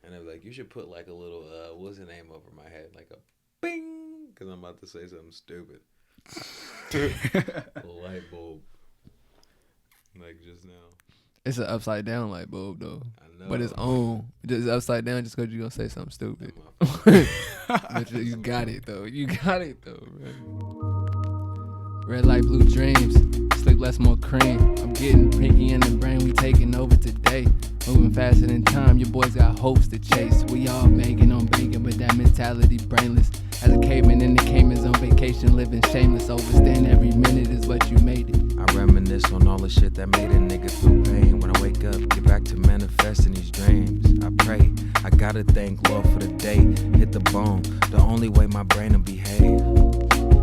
And they're like, you should put like a little, what's the name over my head? Like a bing, because I'm about to say something stupid. A light bulb. Like just now. It's an upside down light bulb though. I know. But it's on. It's upside down just because you're going to say something stupid. But you got it though. You got it though, man. Red light, blue dreams. Sleep less, more cream. I'm getting pinky in the brain. We taking over today. Moving faster than time. Your boys got hopes to chase. We all banking on banking, but that mentality brainless. As a caveman in the Caymans on vacation, living shameless. Overstand every minute is what you made it. I reminisce on all the shit that made a nigga feel pain. When I wake up, get back to manifesting these dreams. I pray, I gotta thank Lord for the day. Hit the bone, the only way my brain will behave.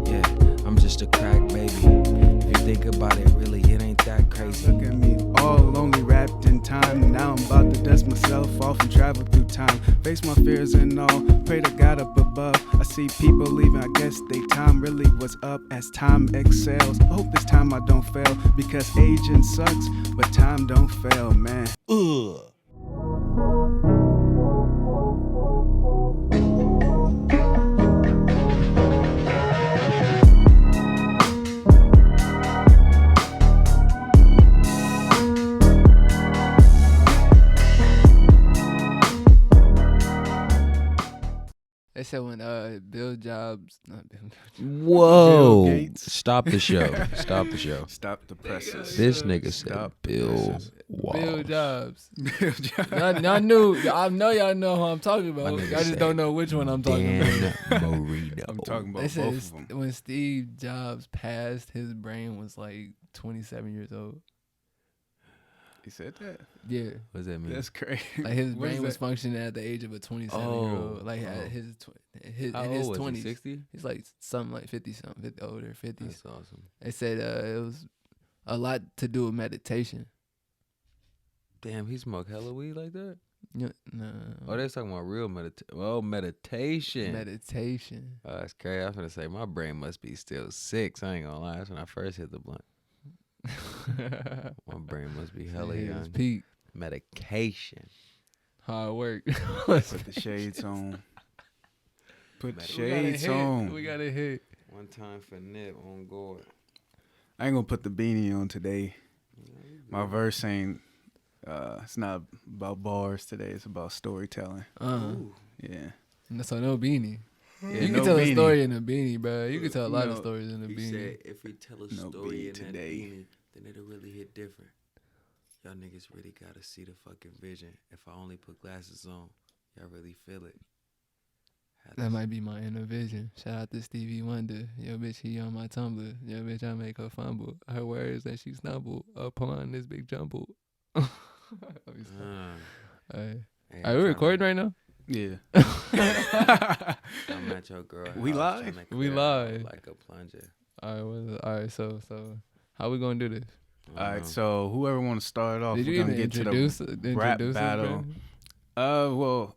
Yeah, I'm just a crack baby. If you think about it, really, it ain't that crazy. Look at me, all only wrapped in time. Now I'm about to dust myself off and travel through time. Face my fears and all, pray to God up above. I see people leaving, I guess they time really was up as time excels. I hope this time I don't fail, because aging sucks, but time don't fail, man. Ugh. They said when Bill Jobs, not Bill Jobs. Whoa. Bill Gates. Stop the show. Stop the show. Stop the presses. This nigga said Stop the Bill presses. Walsh. Bill Jobs. Bill Jobs. I know y'all know who I'm talking about. My Y'all nigga just said don't know which one I'm talking Dan about. Marino. I'm talking about They said both of them. when Steve Jobs passed, his brain was like 27 years old. He said that? Yeah. What does that mean? That's crazy. Like his What is brain was that? functioning at the age of a 27-year-old. Like Oh. at his How in old his was 20s. he? 60? He's like something like 50 something, 50 older, 50s. That's awesome. They said it was a lot to do with meditation. Damn, he smoked hella weed like that? Yeah, no. Oh, they're talking about real meditation. Meditation. Oh, that's crazy. I was gonna say my brain must be still 6. I ain't gonna lie. That's when I first hit the blunt. My brain must be hella Yeah, young. it's peak. Medication. Hard work. Put the shades on. Put the shades on. We got a hit. One time for Nip on guard. I ain't gonna put the beanie on today. My verse ain't. It's not about bars today. It's about storytelling. Yeah. So no beanie. Yeah, You no can tell beanie. a story in a beanie, bro. You can tell a lot of No. stories in a He beanie. said if we tell a No story beanie in that today. beanie, then it'll really hit different. Y'all niggas really gotta see the fucking vision. If I only put glasses on, y'all really feel it. That might be my inner vision. Shout out to Stevie Wonder. Yo, bitch, he on my Tumblr. Yo, bitch, I make her fumble. Her words that she stumbled upon this big jumble. Alright, Hey, we recording right now? Yeah. I'm at your girl. We house live? trying to We clear out live. like a plunger. Alright, so how we gonna do this? All right. So whoever want to start off, Did we're you gonna even get to introduce the rap us, battle. bro? Well.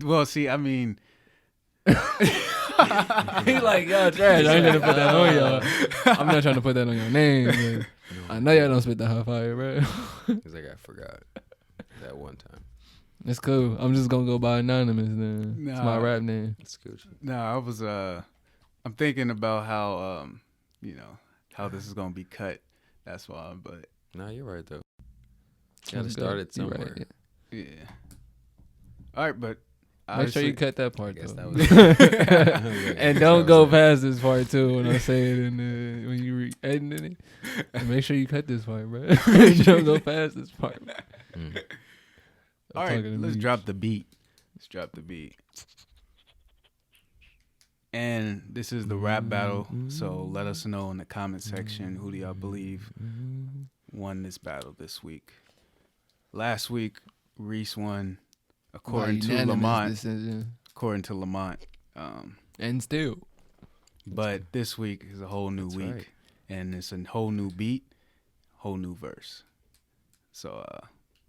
Well, see, I mean. He like, y'all trash. I ain't gonna put that on y'all. I'm not trying to put that on your name. Man. I know y'all don't spit the hot fire, bro. Cause like I forgot that one time. It's cool. I'm just gonna go by anonymous then. It's my Nah. rap name. It's Gucci. No, I was I'm thinking about how how this is gonna be cut. That's why, but No, you're right though. Gotta That's start good. it You somewhere. right, yeah. yeah. All right, but Make sure you cut that I part guess though. that was. And don't go past this part too when I say it and when you editing it. And make sure you cut this part, bro. Don't go past this part. Mm. all I'm right, talking to let's Meech. drop the beat. Let's drop the beat. And this is the rap battle. So let us know in the comment section who do y'all believe won this battle this week. Last week, Reese won according By to unanimous Lamont. decision. According to Lamont. And still. But this week is a whole new That's week. right. And it's a whole new beat, whole new verse. So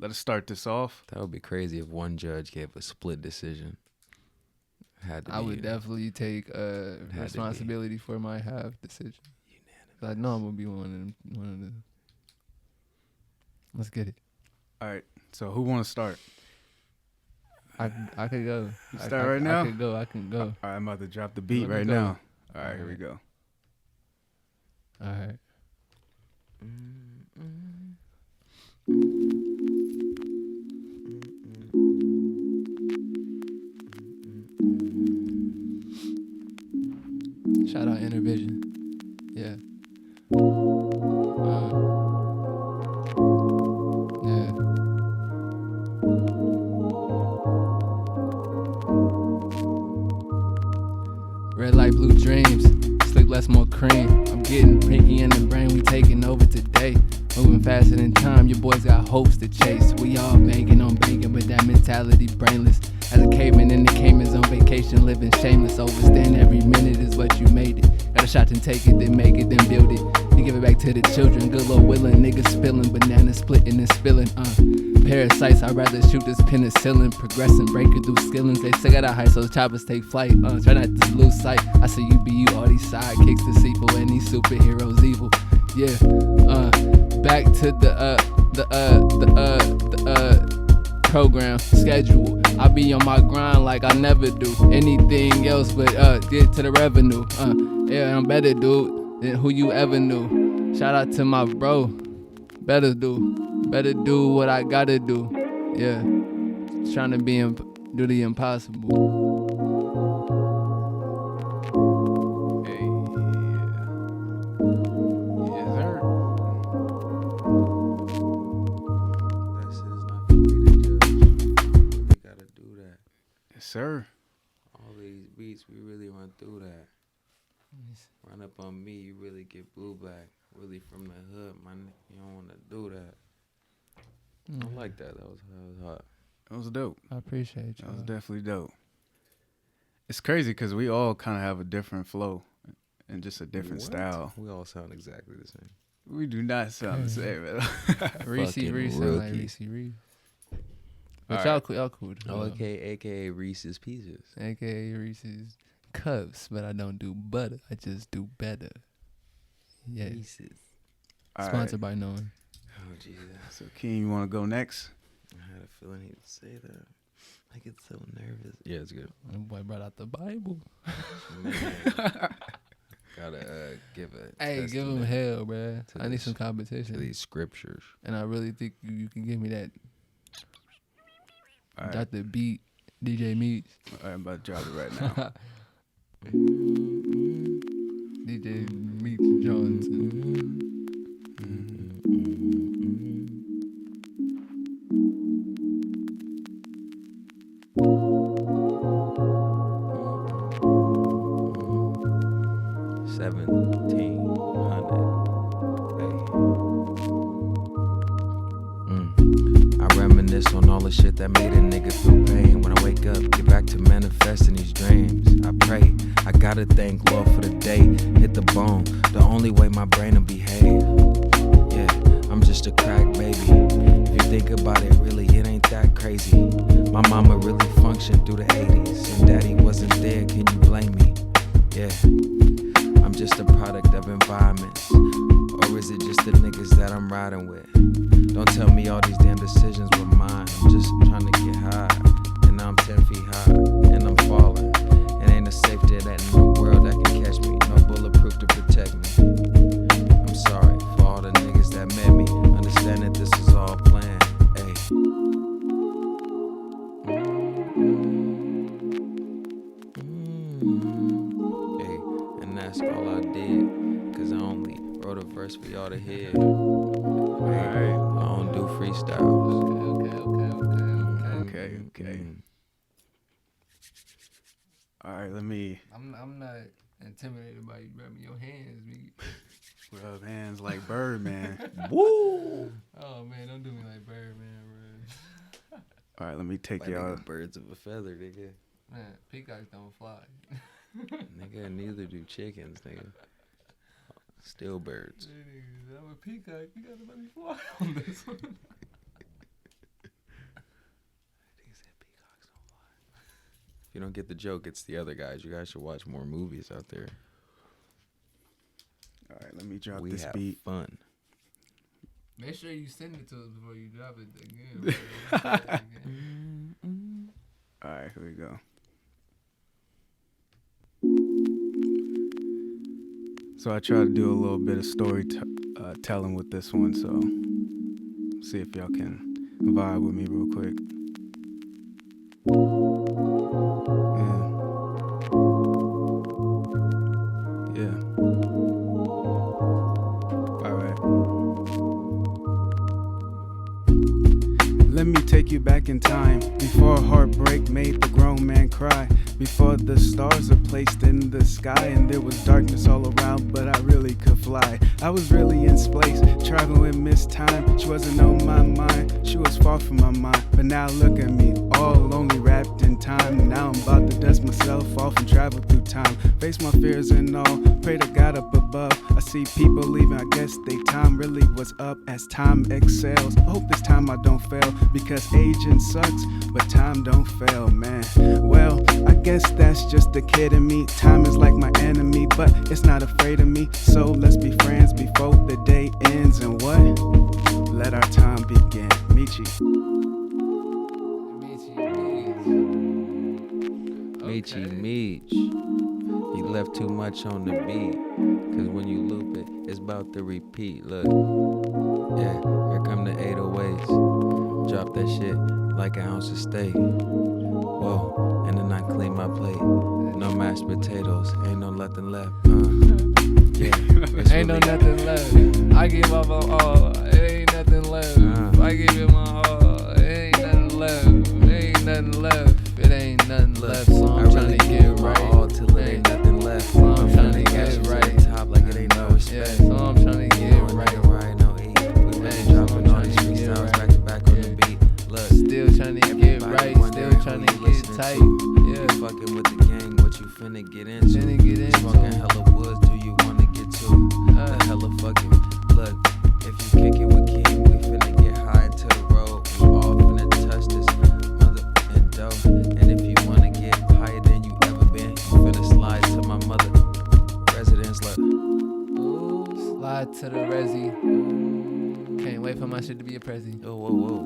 let us start this off. That would be crazy if one judge gave a split decision. Had to I be would definitely take be. responsibility for my half decision. I know I'm gonna be one of the. Let's get it. All right. So who want to start? I could go. Start right now? I can go. All right, I'm about to drop the beat Let me right go. now. All right, All here we right. go. All right. Shout out Intervision. Yeah. Yeah. Red light, blue dreams. Sleep less, more cream. I'm getting pinky in the brain. We taking over today. Moving faster than time. Your boys got hopes to chase. We all banking on banking, but that mentality brainless. As a caveman in the Caymans on vacation, living shameless. Overstand every minute is what you made it. Got a shot and take it, then make it, then build it. Then give it back to the children. Good Lord willing, niggas spilling, bananas splitting and spilling. Parasites, I'd rather shoot this penicillin. Progressing, breaking through skillings. They still got a high, so choppers take flight. Try not to lose sight. I see you be you, all these sidekicks deceitful, and these superheroes evil. Yeah, back to the program schedule. I be on my grind like I never do anything else but get to the revenue. Yeah, I'm better dude than who you ever knew. Shout out to my bro. Better do what I gotta do. Yeah, trying to do the impossible. Hey, yes, sir. That shit is not for me to judge. We gotta do that. Yes, sir. All these beats, we really run through that. Run up on me, you really get blue back. Really from the hood, man. You don't want to do that. I like that. That was hot. That was dope. I appreciate you. That was definitely dope. It's crazy because we all kind of have a different flow and just a different style. We all sound exactly the same. We do not sound the same at all. Reese sound like Reese Reese. But y'all cool. Oh, aka Reese's Pieces. AKA Reese's Cups, but I don't do butter. I just do better. Yeah. Reese's. Sponsored by no one. Oh, Jesus. So, King, you want to go next? I had a feeling he would say that. I get so nervous. Yeah, it's good. My boy brought out the Bible. Man. Gotta give it. Hey, give him hell, bruh. I need some to competition. these scriptures. And I really think you can give me that. All right. Got the beat, DJ Meech. All right, I'm about to drop it right now. DJ Meech Johnson. I reminisce on all the shit that made a nigga feel pain. When I wake up, get back to manifesting these dreams. I pray, I gotta thank Lord for the day. Hit the bone, the only way my brain will behave. Yeah, I'm just a crack baby. If you think about it, really, it ain't that crazy. My mama really functioned through the 80s, and daddy wasn't there, can you blame me? Yeah, I'm just a product of environments. Or is it just the niggas that I'm riding with? Don't tell me all these damn decisions were mine. I'm just trying to get high, and now I'm 10 feet high, and I'm falling. And ain't a safety net in the world that can catch me. No bulletproof to protect me. I'm sorry for all the niggas that met me. Understand that this is all planned. Hey. Hey, and that's all I did. Cause I only wrote a verse for y'all to hear. Hey, I don't do freestyles. Okay. All right, let me I'm not intimidated by you grabbing your hands, me. rub hands like Birdman. Woo! Oh man, don't do me like Birdman, bro. All right, let me take Like y'all. nigga, birds of a feather, nigga. Man, peacocks don't fly. Nigga, neither do chickens, nigga. Still birds. I'm a peacock. You gotta let me fly on this one. He said peacocks don't fly. If you don't get the joke, it's the other guys. You guys should watch more movies out there. All right, let me drop We this have beat. fun. Make sure you send it to us before you drop it again. Here we go. So I try to do a little bit of storytelling with this one, so see if y'all can vibe with me real quick. Yeah. All right. Let me take you back in time, before heartbreak made the grown man cry, before the stars are placed in the sky and there was darkness all around, but I really could fly. I was really in space, traveling with Miss Time. She wasn't on my mind, she was far from my mind. But now look at me, all lonely, wrapped in time. Now I'm about to dust myself off and travel through time. Face my fears and all, pray to God up above. I see people leaving, I guess they time really was up as time excels. I hope this time I don't fail, because aging sucks, but time don't fail, man. Well, I guess that's just the kid in me. Time is like my enemy, but it's not afraid of me. So let's be friends before the day ends. And what? Let our time begin. Meechy. Meechy Meech. He left too much on the beat, cause when you loop it, it's about to repeat. Look, yeah, here come the 808s. Drop that shit like an ounce of steak. Whoa, and then I clean my plate. No mashed potatoes, ain't no nothing left. Yeah, ain't no nothing left. I give up my all, it ain't nothing left. I give you my all, it ain't nothing left. It ain't nothing left. It ain't nothing left. So I'm trying to get right. All till it ain't nothing left. So I'm trying to get right. Top like it ain't no respect. Yeah, so I'm trying to get right. Right, no E. We really dropping all these freestyles back to back on the beat. Look, still trying to get right. Still trying to get tight. Yeah, fucking with the gang, what you finna get into? Finna get into. Smoking hella woods, do you wanna get to? The hella fucking look. If you kick it with King, we finna get high to the road. We all finna touch this mother and dough. And if you wanna get higher than you ever been, you finna slide to my mother residence. Look, slide to the resi. Can't wait for my shit to be a prezi. whoa, whoa, whoa.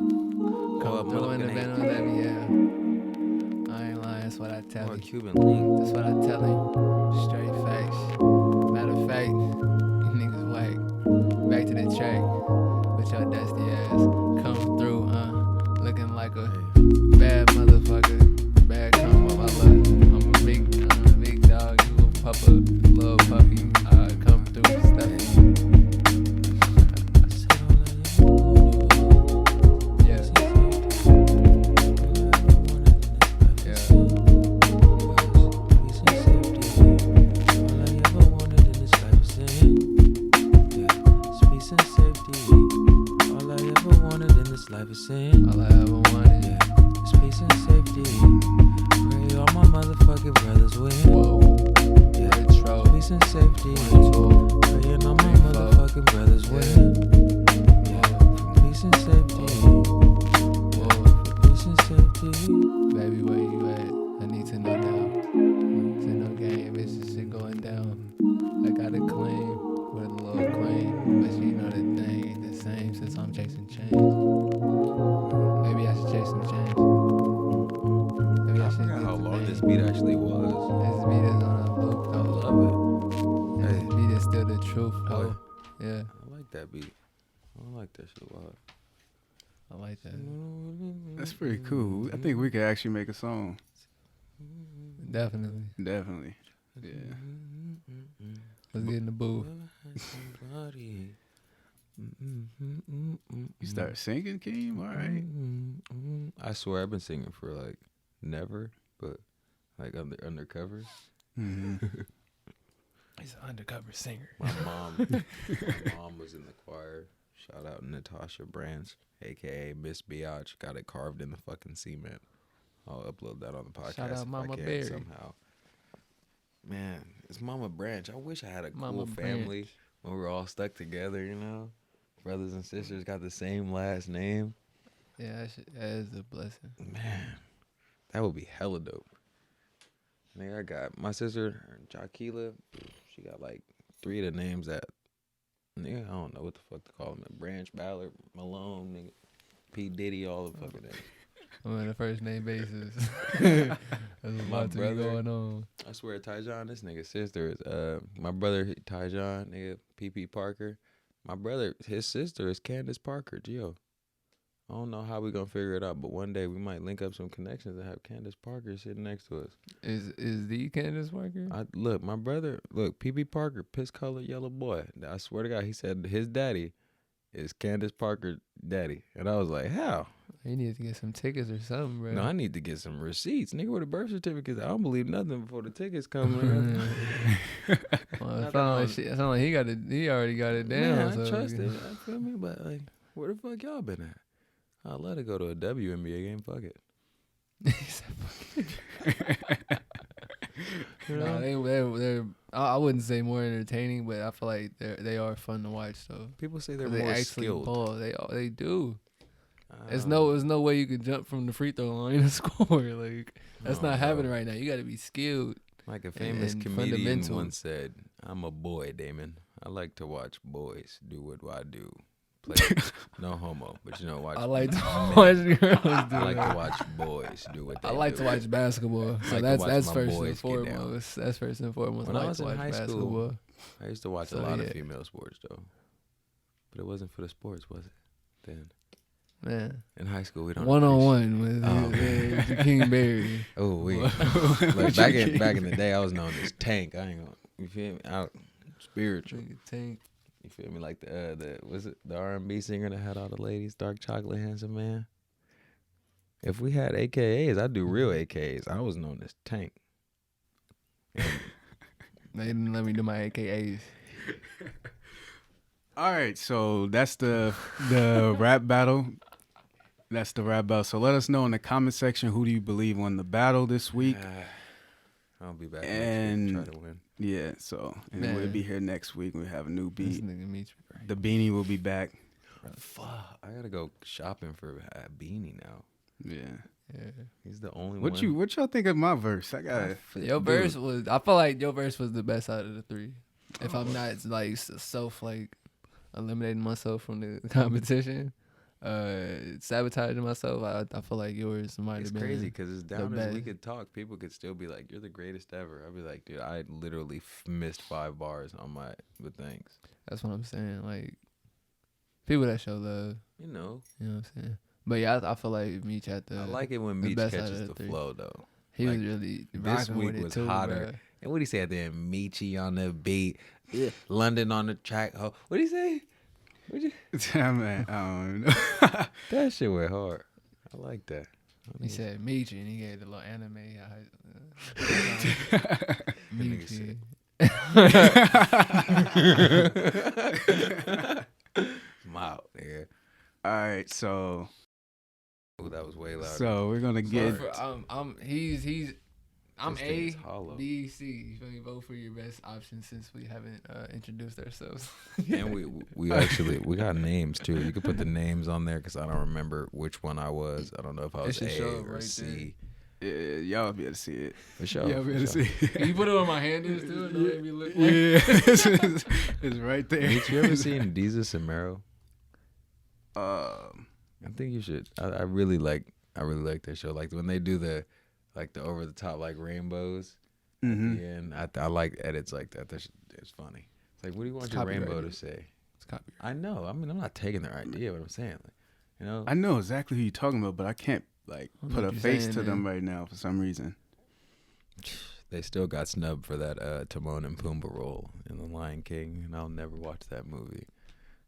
Come through in the van on Levy, yeah. I ain't lying, that's what I tell him. Cuban link. That's what I tell him. Straight facts. Matter of fact, you niggas whack. Back to the track with your dusty ass. Come through, looking like a bad motherfucker. Bad come up, I love. I'm a big dog. You a pupper, little puppy. Come through, stuffy. Life is sin. All I ever wanted. Yeah, it's peace and safety. Pray all my motherfucking brothers win. Whoa. Yeah, Retro. peace and safety. Praying all my motherfucking brothers win. Yeah, peace and safety. Whoa, peace and safety. Baby, where you at? I need to know now. It's no game, it's just shit going down. I got a claim with a little claim, but you know the thing ain't the same since I'm chasing change. Maybe I should chase some change. Maybe I should forgot get how the long name. this beat actually was. This beat is on a loop. I love it. This beat is still the truth, Boy. though. Yeah, I like that beat. I like that shit a lot. I like that. That's pretty cool. I think we could actually make a song. Definitely. Definitely. Yeah. Let's get in the booth. You start singing, Keem? All right. I swear I've been singing for like never, but like undercover. Mm-hmm. He's an undercover singer. My mom was in the choir. Shout out Natasha Branch, aka Miss Biatch. Got it carved in the fucking cement. I'll upload that on the podcast. Shout out if Mama I can Berry. somehow. Man, it's Mama Branch. I wish I had a Mama cool family Branch. when we're all stuck together. You know, brothers and sisters got the same last name. Yeah, that is a blessing. Man, that would be hella dope. Nigga, I got my sister, Jaquila. She got like 3 of the names that, nigga, I don't know what the fuck to call them. Branch, Ballard, Malone, nigga, P. Diddy, all the fucking names. I'm on a first name basis. There's a lot to be going on. I swear, Tyjon, this nigga's sister is my brother Tyjon, nigga P.P. Parker. My brother, his sister is Candace Parker, Gio. I don't know how we gonna figure it out, but one day we might link up some connections and have Candace Parker sitting next to us. Is the Candace Parker? Look, my brother, P.P. Parker, piss colored yellow boy. I swear to God, he said his daddy is Candace Parker daddy. And I was like, how? You need to get some tickets or something, bro. No, I need to get some receipts. Nigga, where the birth certificates? I don't believe nothing before the tickets come. Well, it sound like he already got it down. Man, so I trust it. I feel me, but like, where the fuck y'all been at? I'll let it go to a WNBA game. Fuck it. No, they're I wouldn't say more entertaining, but I feel like they are fun to watch. So People say they're they more actually skilled. ball. They do. There's no way you can jump from the free throw line and score. Like that's not happening right now. You got to be skilled. Like a famous and comedian fundamental. once said, "I'm a boy, Damon. I like to watch boys do what I do. Play no homo, but watch. I like to watch girls do I like that. to watch boys do what they I like do. to watch basketball. So like to that's watch that's my first and boys get down. foremost. That's first and foremost. When I I like was to in watch high school, basketball. I used to watch So, a lot yeah. of female sports though, but it wasn't for the sports, was it? Then Man, in high school we don't 1-on-1 with Oh, King Barry. Oh, look, back in the day, I was known as Tank. I ain't gonna, you feel me? Out spiritual. Tank. You feel me? Like was it the R&B singer that had all the ladies, Dark Chocolate Handsome Man? If we had AKAs, I'd do real AKAs. I was known as Tank. They didn't let me do my AKAs. All right, so that's the rap battle. That's the rap battle. So let us know in the comment section who do you believe won the battle this week. I'll be back And- next week to try to win. Yeah, so and Man. we'll be here next week. We have a new This beat. nigga Meech. The beanie will be back. Fuck, I gotta go shopping for a beanie now. Yeah. Yeah. He's the only What one. y'all think of my verse? I got Your verse was. I feel like your verse was the best out of the three. If I'm not like self like eliminating myself from the competition, sabotaging myself, I feel like yours might It's have been crazy because as down as we best. could talk, people could still be like, "You're the greatest ever." I'd be like, "Dude, I literally missed 5 bars on my with thanks." That's what I'm saying. Like people that show love, You know, you know what I'm saying. But yeah, I feel like Meech had the. I like it when the Meech best out catches of the the three. flow though. He was like, really this rocking week with it was too, hotter. bruh. And what did he say at the end? Meechy on the beat, London on the track. Oh, what did he say? man, I don't know. That shit went hard. I like that. He said Meech and he gave the little anime. nigga Meechy. I'm out there. All right, so Oh, that was way louder. we're gonna get I'm This thing A, is hollow. B, C. You feel me? Vote for your best option since we haven't introduced ourselves. And we actually we got names too. You could put the names on there because I don't remember which one I was. I don't know if I was should A show up or right C. yeah, y'all be able to see it. For sure. Y'all be able to for sure. see it. Can you put it on my hand too? And don't make me look like Yeah, it's right there. Mitch, you ever seen Jesus and Mero? Um, I think you should. I really like that show. Like when they do the over the top like rainbows. mhm. And I like edits like that. It's funny. It's like, what do you want It's your rainbow to copyrighted. say? it's copyright. I know. I mean, I'm not taking their idea. But I'm saying, like, you know, I know exactly who you're talking about, but I can't like I know put a what you're face saying, to them man. right now for some reason. they still got snubbed for that Timon and Pumbaa role in The Lion King, and I'll never watch that movie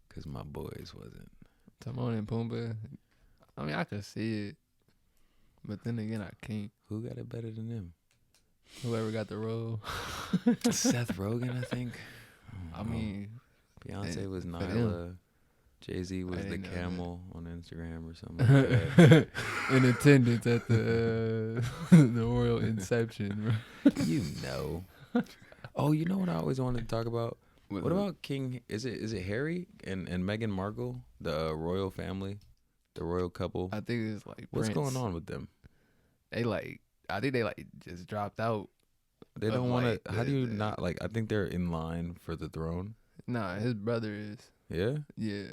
because my boys wasn't. Timon and Pumbaa. I mean, I could see it, but then again, I can't. Who got it better than them? Whoever got the role. Seth Rogen, I think. I mean, Beyonce was for Nyla. Jay-Z was I the didn't know that. camel on Instagram or something like that. in attendance at the the royal inception. Bro. You know. Oh, you know what I always wanted to talk about? What about King? Is it Harry and Meghan Markle, the royal family, the royal couple? I think it's like What's Prince. going on with them? I think they just dropped out. They But, don't want like, to. How do you the- not like? I think they're in line for the throne. Nah, his brother is. Yeah. Yeah,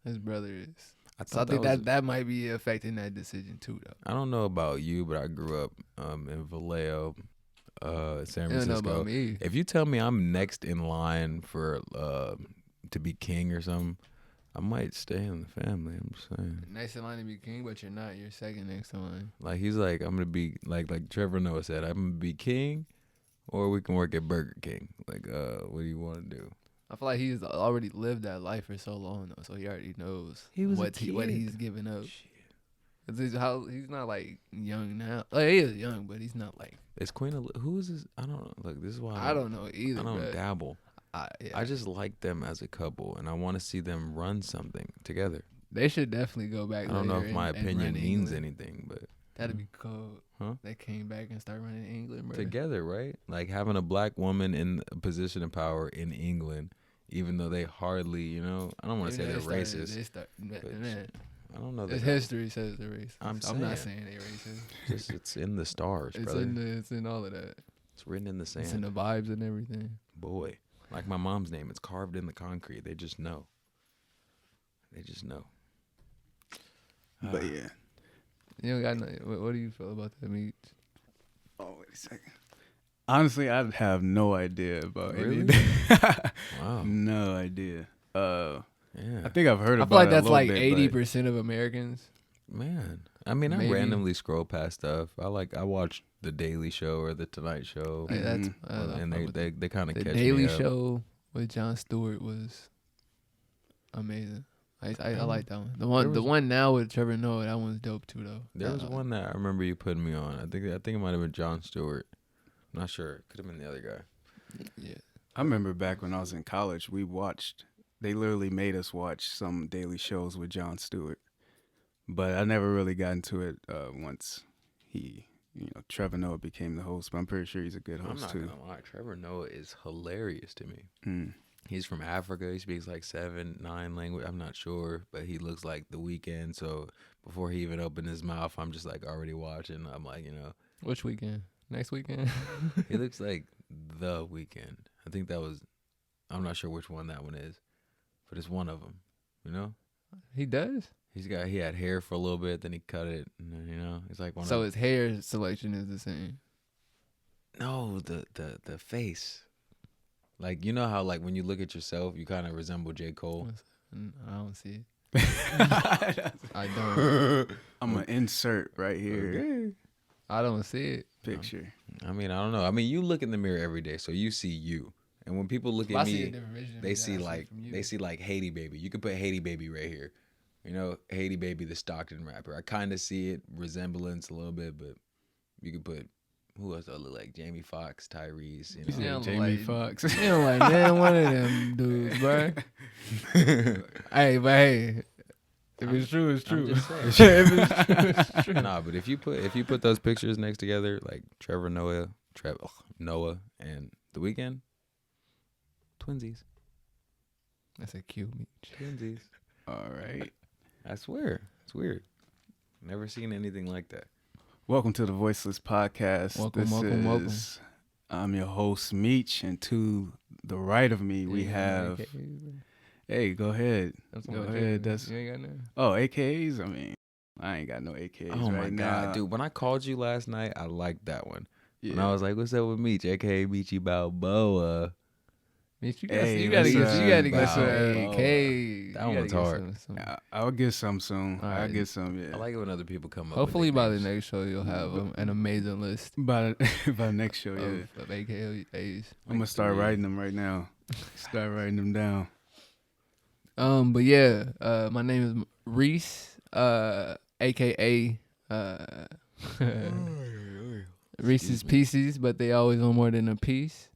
his brother is. So I think that might be affecting that decision too, though. I don't know about you, but I grew up in Vallejo, San You don't know Francisco. about me. If you tell me I'm next in line for to be king or something, I might stay in the family. I'm just saying. Next in line to be king, but you're not. You're second next in line. Like he's like, I'm gonna be like Trevor Noah said, I'm gonna be king, or we can work at Burger King. Like, what do you want to do? I feel like he's already lived that life for so long, though, so he already knows what he's giving up. He's not like young now. Like, he is young, but he's not like. Is who is this? I don't know. Like, this is why I don't know either. I don't dabble. Yeah. I just like them as a couple, and I want to see them run something together. They should definitely go back. I don't know if my opinion means England. anything, but That'd be cool. Huh? They came back and started running England, bro. Together, right? Like having a black woman in a position of power in England, even though they hardly, I don't want to say they're racist. I don't know. History says they're racist. I'm not saying they're racist. Just it's in the stars, brother. It's in all of that. It's written in the sand. It's in the vibes and everything. Boy, like my mom's name, it's carved in the concrete. They just know. But yeah. You don't got no, what do you feel about that, Meech? Oh, wait a second. Honestly, I have no idea about Really? anything. Wow. No idea. Yeah. I think I've heard I about feel like it that's a like little bit, 80% of Americans. Man, I mean, I Maybe. randomly scroll past stuff. I watch The Daily Show or The Tonight Show, Like, that's and they kind of the catch Daily me up. Show with Jon Stewart was amazing. I like that one. The one now with Trevor Noah, that one's dope too, though. There was one that I remember you putting me on. I think it might have been Jon Stewart. I'm not sure. Could have been the other guy. Yeah. I remember back when I was in college, they literally made us watch some daily shows with Jon Stewart. But I never really got into it once Trevor Noah became the host. But I'm pretty sure he's a good host too. I'm not gonna lie. Trevor Noah is hilarious to me. Mm. He's from Africa. He speaks like 7, 9 language. I'm not sure, but he looks like The Weeknd. So before he even opened his mouth, I'm just like already watching. I'm like, Which weekend? Next weekend? he looks like The Weeknd. I think I'm not sure which one that one is, but it's one of them. He does? He had hair for a little bit, then he cut it, and then, he's like one So of his hair selection is the same. No, the face. Like, you know how, like, when you look at yourself, you kind of resemble J. Cole? I don't see it. I don't. I'm going to insert right here. Okay. I don't see it. Picture. I mean, I don't know. I mean, you look in the mirror every day, so you see you. And when people look at me, they see like Haiti Baby. You could put Haiti Baby right here. Haiti Baby, the Stockton rapper. I kind of see it, resemblance a little bit, but you could put, who else I look like? Jamie Foxx, Tyrese, Jamie Foxx. You don't like man one of them dudes, bro. Hey, if it's true, it's true. If it's true, it's true. Nah, but if you put those pictures next together, like Trevor Noah, and The Weeknd, twinsies. That's a cute Meech. Twinsies. All right. I swear, it's weird. Never seen anything like that. Welcome to the Voiceless podcast. Welcome. I'm your host, Meech, and to the right of me, we have. Hey, go ahead. Go ahead. You ain't got none? Oh, AKAs? I mean, I ain't got no AKAs Oh my right god, now. dude! When I called you last night, I liked that one. Yeah. And I was like, "What's up with Meech, aka Meechy Balboa?" Meech, you Hey, gotta get some Balboa. AK. That one's hard. I'll get some soon. All I'll right. get some, yeah. I like it when other people come up. Hopefully with by the nicknames. next show you'll have an amazing list By the next show, yeah. of AKAs. I'm going to start writing them right now. Start writing them down. But yeah, my name is Reese, AKA Reese's Pieces, but they always want more than a piece.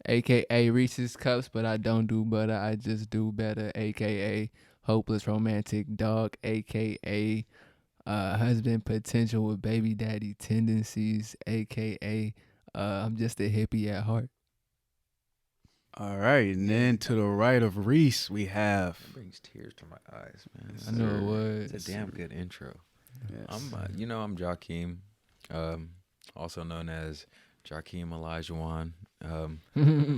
AKA Reese's Cups, but I don't do butter, I just do better. AKA Hopeless Romantic Dog, AKA Husband Potential with Baby Daddy Tendencies, AKA I'm just a hippie at heart. All right. And then to the right of Reese, we have. It brings tears to my eyes, man. I know it was. It's a damn good intro. Yes. I'm Jakeem, also known as Jakeem Olajuwon,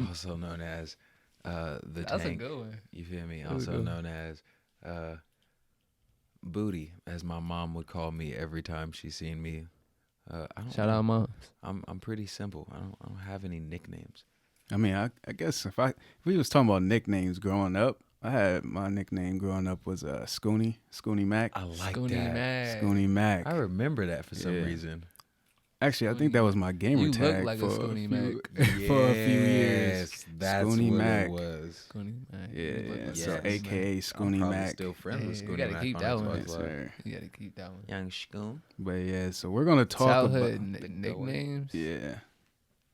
also known as the That's Tank. a good one. You feel me? That was Also good. known as Booty, as my mom would call me every time she seen me. I don't Shout know. out, moms. I'm pretty simple. I don't have any nicknames. I mean, I guess if we was talking about nicknames growing up, I had my nickname growing up was Scoonie Mac. I like Scoonie that. Mac. Scoonie Mac. I remember that for some Yeah. reason. Actually, I think that was my gamer You tag look like for a Scoonie Mac. for a few years. Yes, that's Scoonie what Mac. it was. Scoonie Mac. Yeah, You look yeah. like So a Scoonie AKA I'm Scoonie probably Mac. still friends with Hey, Scoonie you gotta Mac keep on that one. Xbox Yes, Live. sir. You gotta keep that one. Young Scoon. But yeah, so we're gonna talk Childhood about nicknames. yeah.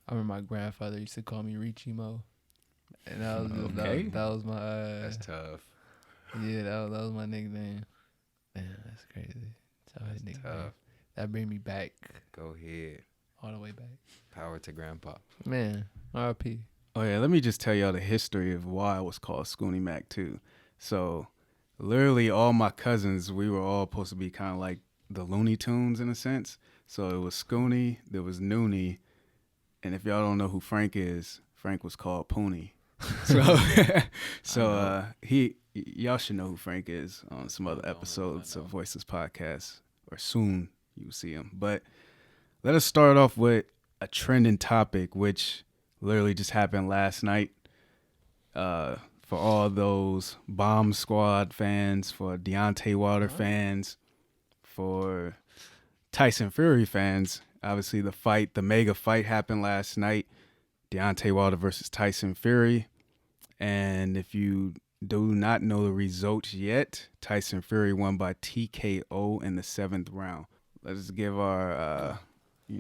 I remember my grandfather used to call me Richimo, and that was Okay. that was my That's tough. yeah that was my nickname. Man, that's crazy. Childhood nickname. Tough. That bring me back Go ahead. all the way back. Power to Grandpa. Man, R.I.P. Oh yeah, let me just tell y'all the history of why I was called Scoonie Mac too. So, literally all my cousins, we were all supposed to be kind of like the Looney Tunes in a sense. So it was Scoonie, there was Noonie, and if y'all don't know who Frank is, Frank was called Poonie. So, y'all should know who Frank is on some other episodes of Voiceless podcast, or soon you'll see him. But let us start off with a trending topic, which literally just happened last night. For all those Bomb Squad fans, for Deontay Wilder fans, for Tyson Fury fans, obviously the mega fight happened last night. Deontay Wilder versus Tyson Fury. And if you do not know the results yet, Tyson Fury won by TKO in the 7th round. Let's give our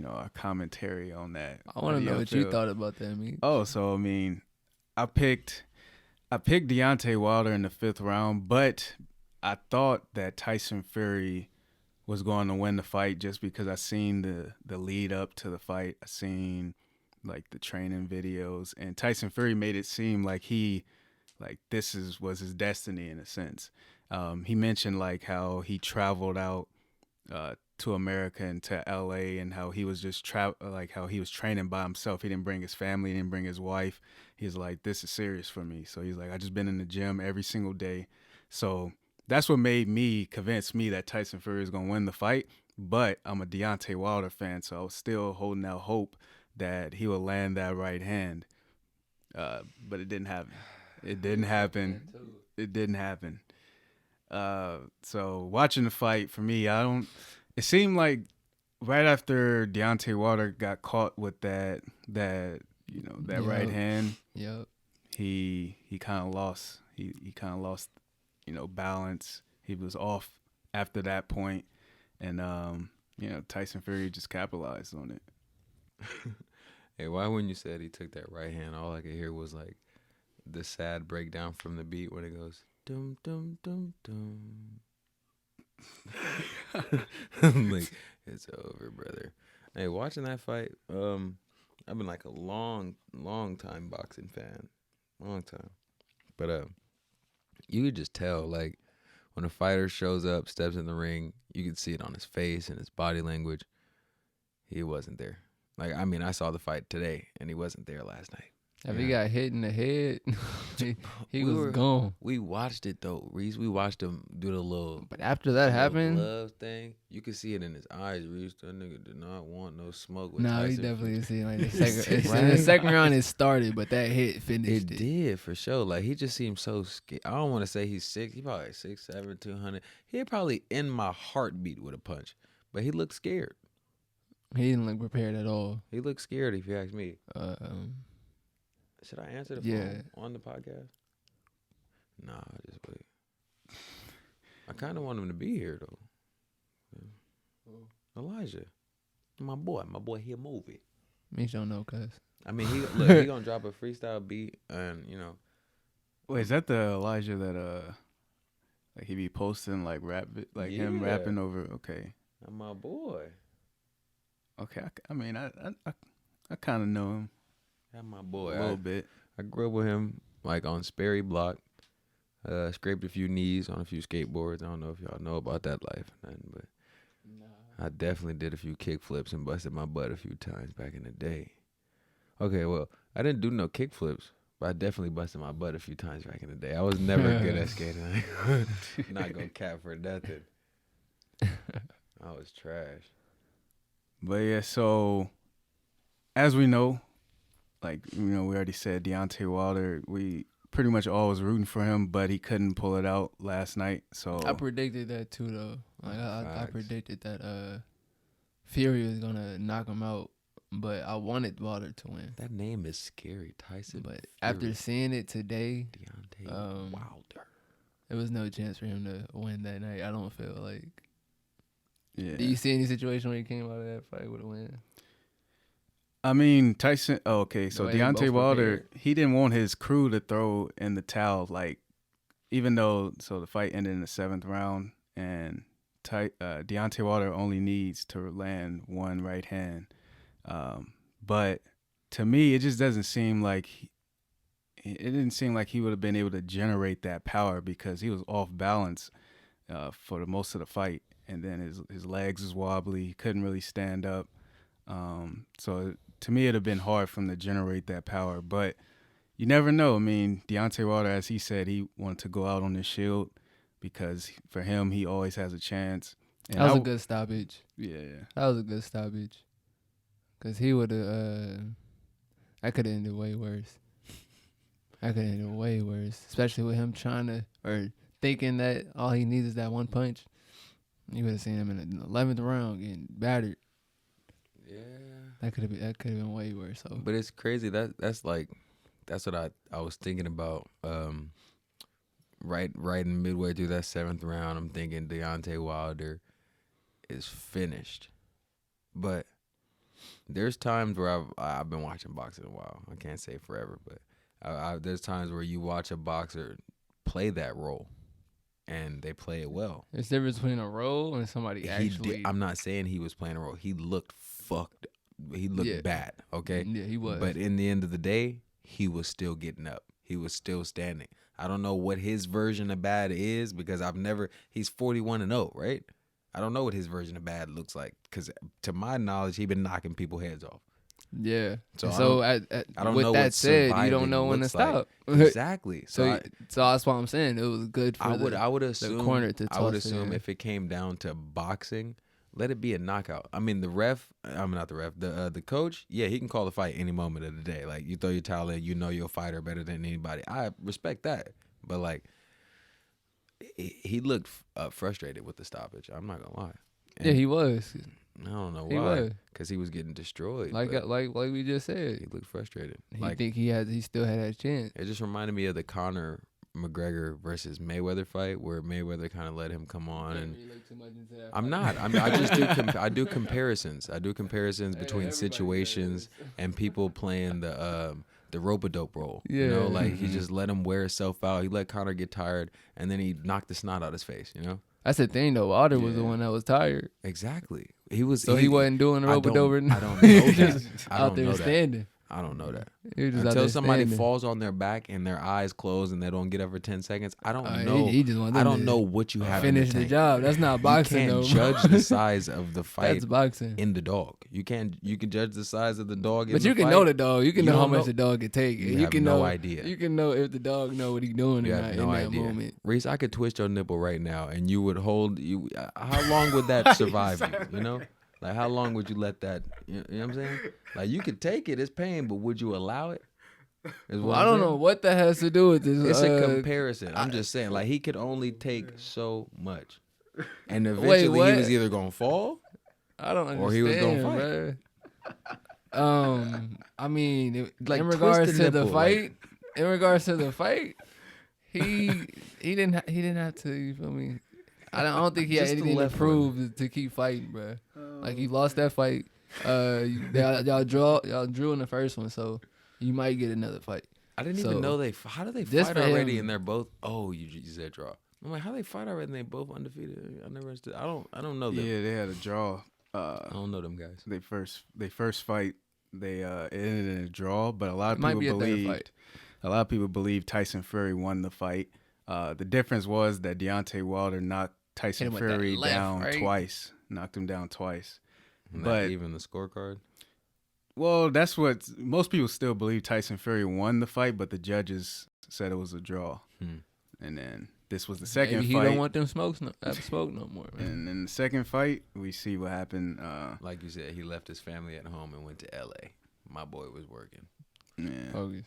our commentary on that. I want to How do know y'all what you feel? thought about that, me. Oh, so I mean, I picked Deontay Wilder in the 5th round, but I thought that Tyson Fury was going to win the fight just because I seen the lead up to the fight. I seen like the training videos, and Tyson Fury made it seem like this was his destiny in a sense. He mentioned like how he traveled out to America and to LA, and how he was just how he was training by himself. He didn't bring his family, he didn't bring his wife. He's like, this is serious for me. So he's like, I just been in the gym every single day. So that's what convinced me that Tyson Fury is gonna win the fight. But I'm a Deontay Wilder fan, so I was still holding out hope that he would land that right hand. But it didn't happen. It didn't happen. So watching the fight, for me, it seemed like right after Deontay Wilder got caught with that right hand, Yep. he kind of lost. He kind of lost, balance. He was off after that point, and Tyson Fury just capitalized on it. Hey, why when you said he took that right hand, all I could hear was like the sad breakdown from the beat when it goes dum dum dum dum. I'm like, it's over, brother. Hey, watching that fight, I've been like a long time boxing fan. Long time. But you could just tell, like, when a fighter shows up, steps in the ring, you could see it on his face and his body language. He wasn't there. Like, I mean, I saw the fight today, and he wasn't there last night. If he got hit in the head, he was gone. We watched it, though, Reese. We watched him do the little... But after that happened... glove thing. You could see it in his eyes, Reese. That nigga did not want no smoke with No, Tyson. he definitely seen like the second. Right? In the second round, it started, but that hit finished It did, for sure. Like, he just seemed so scared. I don't want to say he's 6. He probably like 6'7", 200. He'd probably end my heartbeat with a punch. But he looked scared. He didn't look prepared at all. He looked scared, if you ask me. Should I answer the phone on the podcast? Nah, just wait. I kind of want him to be here, though. Elijah. My boy here movie. Meech don't know, cuz. I mean, he gonna drop a freestyle beat, and Wait, is that the Elijah that like he be posting like him rapping over? Okay, that's my boy. Okay, I mean, I kind of know him. That's my boy. A little bit. I grew up with him like on Sperry Block. Scraped a few knees on a few skateboards. I don't know if y'all know about that life, but I definitely did a few kick flips and busted my butt a few times back in the day. Okay, well, I didn't do no kick flips, but I definitely busted my butt a few times back in the day. I was never good at skating. Not gonna cap for nothing. I was trash. But yeah, so as we know, like, we already said Deontay Wilder, we pretty much all was rooting for him, but he couldn't pull it out last night. So I predicted that too, though. Like I Facts. predicted that Fury was gonna knock him out, but I wanted Wilder to win. That name is scary, Tyson. But Fury. after seeing it today, Deontay Wilder. there was no chance for him to win that night. I don't feel like. yeah. Do you see any situation where he came out of that fight with a win? I mean, Tyson. Oh, okay, so The way they Deontay both Wilder, prepared. he didn't want his crew to throw in the towel. Like, even though the fight ended in the 7th round, and Deontay Wilder only needs to land one right hand. But to me, it just doesn't seem like it didn't seem like he would have been able to generate that power because he was off balance for the most of the fight, and then his legs was wobbly. He couldn't really stand up. So to me, it'd have been hard for him to generate that power. But you never know. I mean, Deontay Wilder, as he said, he wanted to go out on his shield because for him, he always has a chance. And That was a good stoppage. Yeah. That was a good stoppage. Because he would have, that could have ended way worse. That could have ended way worse. Especially with him thinking that all he needs is that one punch. You would have seen him in the 11th round getting battered. Yeah. That could have been way worse. So. But it's crazy. That's what I was thinking about. Right in midway through that 7th round, I'm thinking Deontay Wilder is finished. But there's times where I've been watching boxing a while. I can't say forever, but there's times where you watch a boxer play that role, and they play it well. There's a difference between a role and somebody actually. I'm not saying he was playing a role. He looked fucked. He looked bad. Okay. Yeah, he was. But in the end of the day, he was still getting up. He was still standing. I don't know what his version of bad is because he's 41-0, right? I don't know what his version of bad looks like because to my knowledge, he's been knocking people's heads off. Yeah. So I don't with know that what said, you surviving don't know when to looks like. stop. Exactly. So that's why I'm saying it was good for I would assume, corner to I would toss it assume in. if it came down to boxing, let it be a knockout. I mean, the coach, yeah, he can call the fight any moment of the day. Like, you throw your towel in, you know you're a fighter better than anybody. I respect that. But, like, he looked frustrated with the stoppage. I'm not going to lie. And Yeah, he was. I don't know He why. was. Because he was getting destroyed. Like but we just said. he looked frustrated. He Like, think he still had that chance. it just reminded me of the Conor McGregor versus Mayweather fight where Mayweather kind of let him come on and I'm not. I just do comparisons. I do comparisons between situations and people playing the rope-a-dope role. Yeah. You know, like he just let him wear himself out. He let Conor get tired and then he knocked the snot out his face, you know? That's the thing though. Wilder was the one that was tired. Exactly. He wasn't doing the rope-a-dope. I don't know He that. just I out don't there know that. standing. I don't know that. He was just out Until there somebody standing. falls on their back and their eyes close and they don't get up for 10 seconds, I don't He know. just wanted I them don't to know what you have in finish the tank. job. That's not boxing You though. can't judge the size of the fight That's boxing. in the dog. You can judge the size of the dog in But the you can fight. know the dog. You can You know how don't much know- the dog can take. You You have can no know idea. You can know if the dog know what he's doing You or have not no in that idea. moment. Reese, I could twist your nipple right now and you would hold you. How long would that survive you? You know? Like, how long would you let that, you know what I'm saying? Like, you could take it, it's pain, but would you allow it? Is what I I'm don't saying. know what that has to do with this. It's a comparison. I'm just saying, like, he could only take so much. And eventually what? he was either going to fall. I don't understand. Or he was gonna fight. Bruh. I mean, Like, in twist regards the to the nipple, fight, he didn't have to. You feel me? I don't think he had Just the anything to left prove to keep fighting, bruh. Like he lost that fight. Y'all drew in the first one, so you might get another fight. I didn't So, even know how do they this fight for already him- and they're both, you said draw. I'm like, how they fight already and they both undefeated? I never understood. I don't know them. Yeah, they had a draw. I don't know them guys. They first fight, it ended in a draw, but a lot of It might people be a third believed fight. a lot of people believe Tyson Fury won the fight. The difference was that Deontay Wilder knocked Tyson Hit him with that Fury left, down right? twice, knocked him down twice. Not But even the scorecard. well, that's what most people still believe. Tyson Fury won the fight, but the judges said it was a draw. Hmm. And then this was the second Maybe he fight. don't want them smoke no more, man. And in the second fight, we see what happened. Like you said, he left his family at home and went to L.A. My boy was working. Yeah. Focus.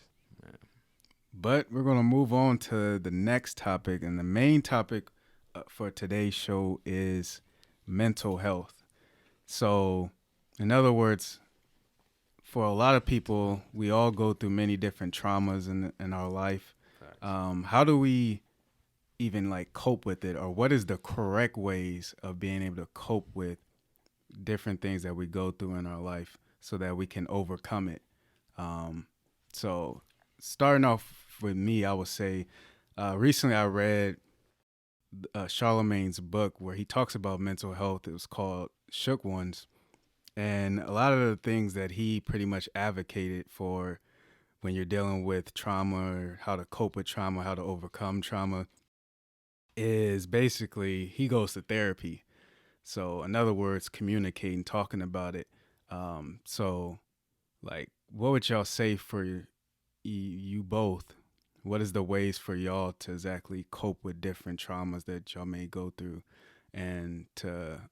But we're going to move on to the next topic. And the main topic for today's show is mental health. So, in other words, for a lot of people, we all go through many different traumas in our life. How do we even like cope with it, or what is the correct ways of being able to cope with different things that we go through in our life so that we can overcome it? So starting off with me, I would say recently I read Charlemagne's book where he talks about mental health. It was called Shook Ones. And a lot of the things that he pretty much advocated for when you're dealing with trauma, or how to cope with trauma, how to overcome trauma, is basically he goes to therapy. So in other words, communicating, talking about it. So like, what would y'all say for you both? What is the ways for y'all to exactly cope with different traumas that y'all may go through, and to,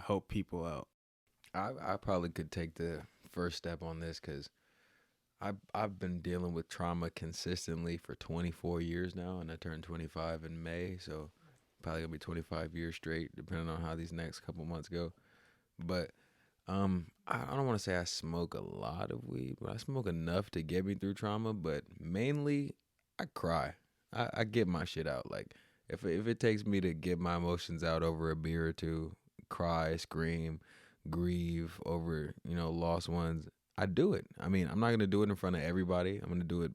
help people out? I probably could take the first step on this because I've been dealing with trauma consistently for 24 years now, and I turned 25 in May, so probably gonna be 25 years straight, depending on how these next couple months go. But I don't want to say I smoke a lot of weed, but I smoke enough to get me through trauma. But mainly, I cry. I get my shit out. Like if it takes me to get my emotions out over a beer or two, cry, scream, grieve over lost ones, I do it. I mean, I'm not gonna do it in front of everybody. I'm gonna do it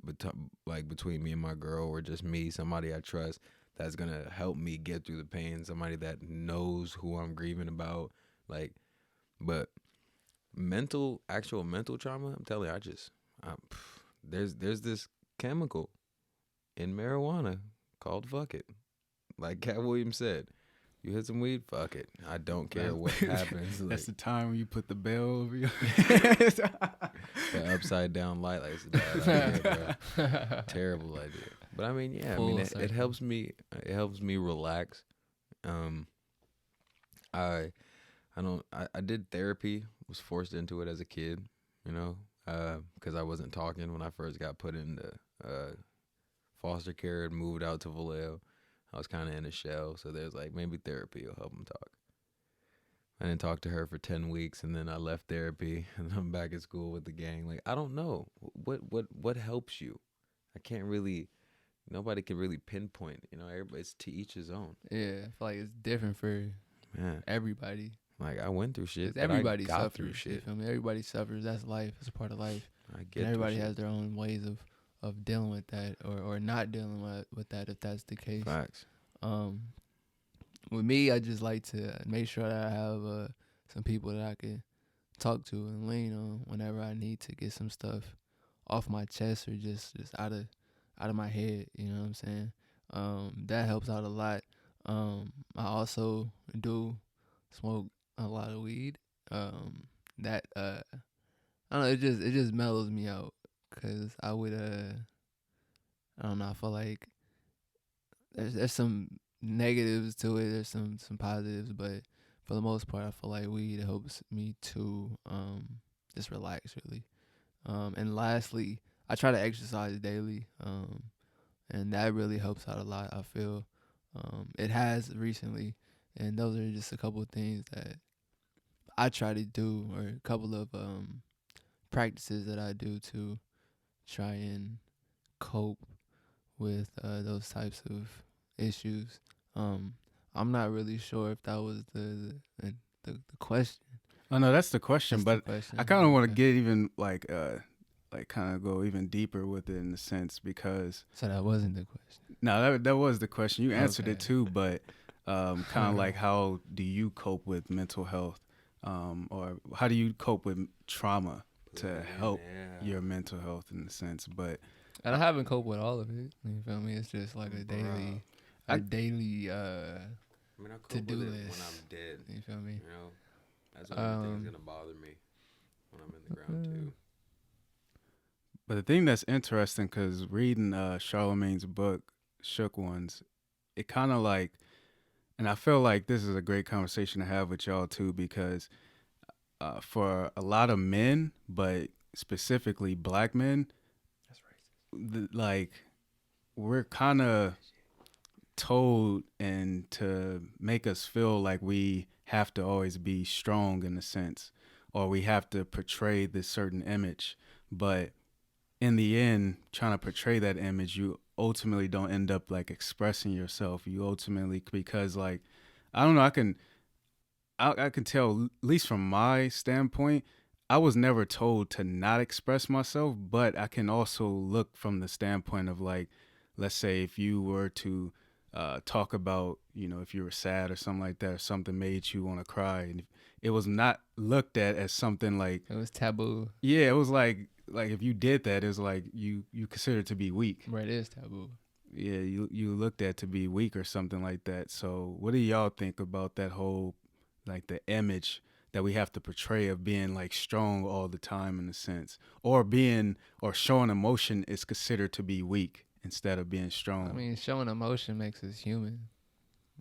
between me and my girl, or just me, somebody I trust that's gonna help me get through the pain, somebody that knows who I'm grieving about. Like, but actual mental trauma, I'm telling you, there's this chemical in marijuana called fuck it. Like Cat Williams said, you hit some weed, fuck it. I don't care what happens. That's the time when you put the bell over your the upside down light. Like, it's a bad idea, bro. Terrible idea. But I mean, yeah, it helps me. It helps me relax. I did therapy. Was forced into it as a kid, because I wasn't talking when I first got put into foster care and moved out to Vallejo. I was kind of in a shell, so there's like, maybe therapy will help him talk. I didn't talk to her for 10 weeks, and then I left therapy, and I'm back at school with the gang. Like, I don't know. What helps you? I can't really, nobody can really pinpoint. Everybody's to each his own. Yeah, I feel like it's different for everybody. Like, I went through shit, but everybody I got suffers, through shit. You feel me? Everybody suffers. That's life. It's a part of life. I get and everybody shit. has their own ways of dealing with that, or not dealing with that, if that's the case. Facts. With me, I just like to make sure that I have some people that I can talk to and lean on whenever I need to get some stuff off my chest, or just out of my head. You know what I'm saying? That helps out a lot. I also do smoke a lot of weed. That I don't know. It just mellows me out, cause I would I don't know. I feel like there's some negatives to it. There's some positives, but for the most part, I feel like weed helps me to just relax, really. And lastly, I try to exercise daily, and that really helps out a lot. I feel it has recently, and those are just a couple of things that I try to do, or a couple of practices that I do to try and cope with those types of issues. I'm not really sure if that was the question. Oh no, that's the question. That's but the question. I kind of want to get even like kind of go even deeper with it, in a sense, because So that wasn't the question. no, that was the question. You answered Okay. it too, but kind of like, how do you cope with mental health, or how do you cope with trauma to help your mental health, in a sense? But And I haven't coped with all of it. You feel me? It's just like a daily I mean, I cope to-do with it list. when I'm dead. You feel me? That's the only thing that's gonna bother me when I'm in the ground too. But the thing that's interesting, because reading Charlemagne's book, Shook Ones, it kind of like, and I feel like this is a great conversation to have with y'all too, because for a lot of men, but specifically black men, That's racist. like we're kind of told and to make us feel like we have to always be strong in a sense, or we have to portray this certain image. But in the end, trying to portray that image, you ultimately don't end up like expressing yourself. You ultimately, because like, I don't know, I can tell, at least from my standpoint, I was never told to not express myself, but I can also look from the standpoint of like, let's say if you were to talk about, if you were sad or something like that, or something made you want to cry, and it was not looked at as something like, It was taboo. yeah, it was like if you did that, it was like you considered to be weak. Right, it is taboo. Yeah, you looked at to be weak or something like that. So what do y'all think about that whole, like the image that we have to portray of being like strong all the time in a sense, or showing emotion is considered to be weak instead of being strong? I mean, showing emotion makes us human.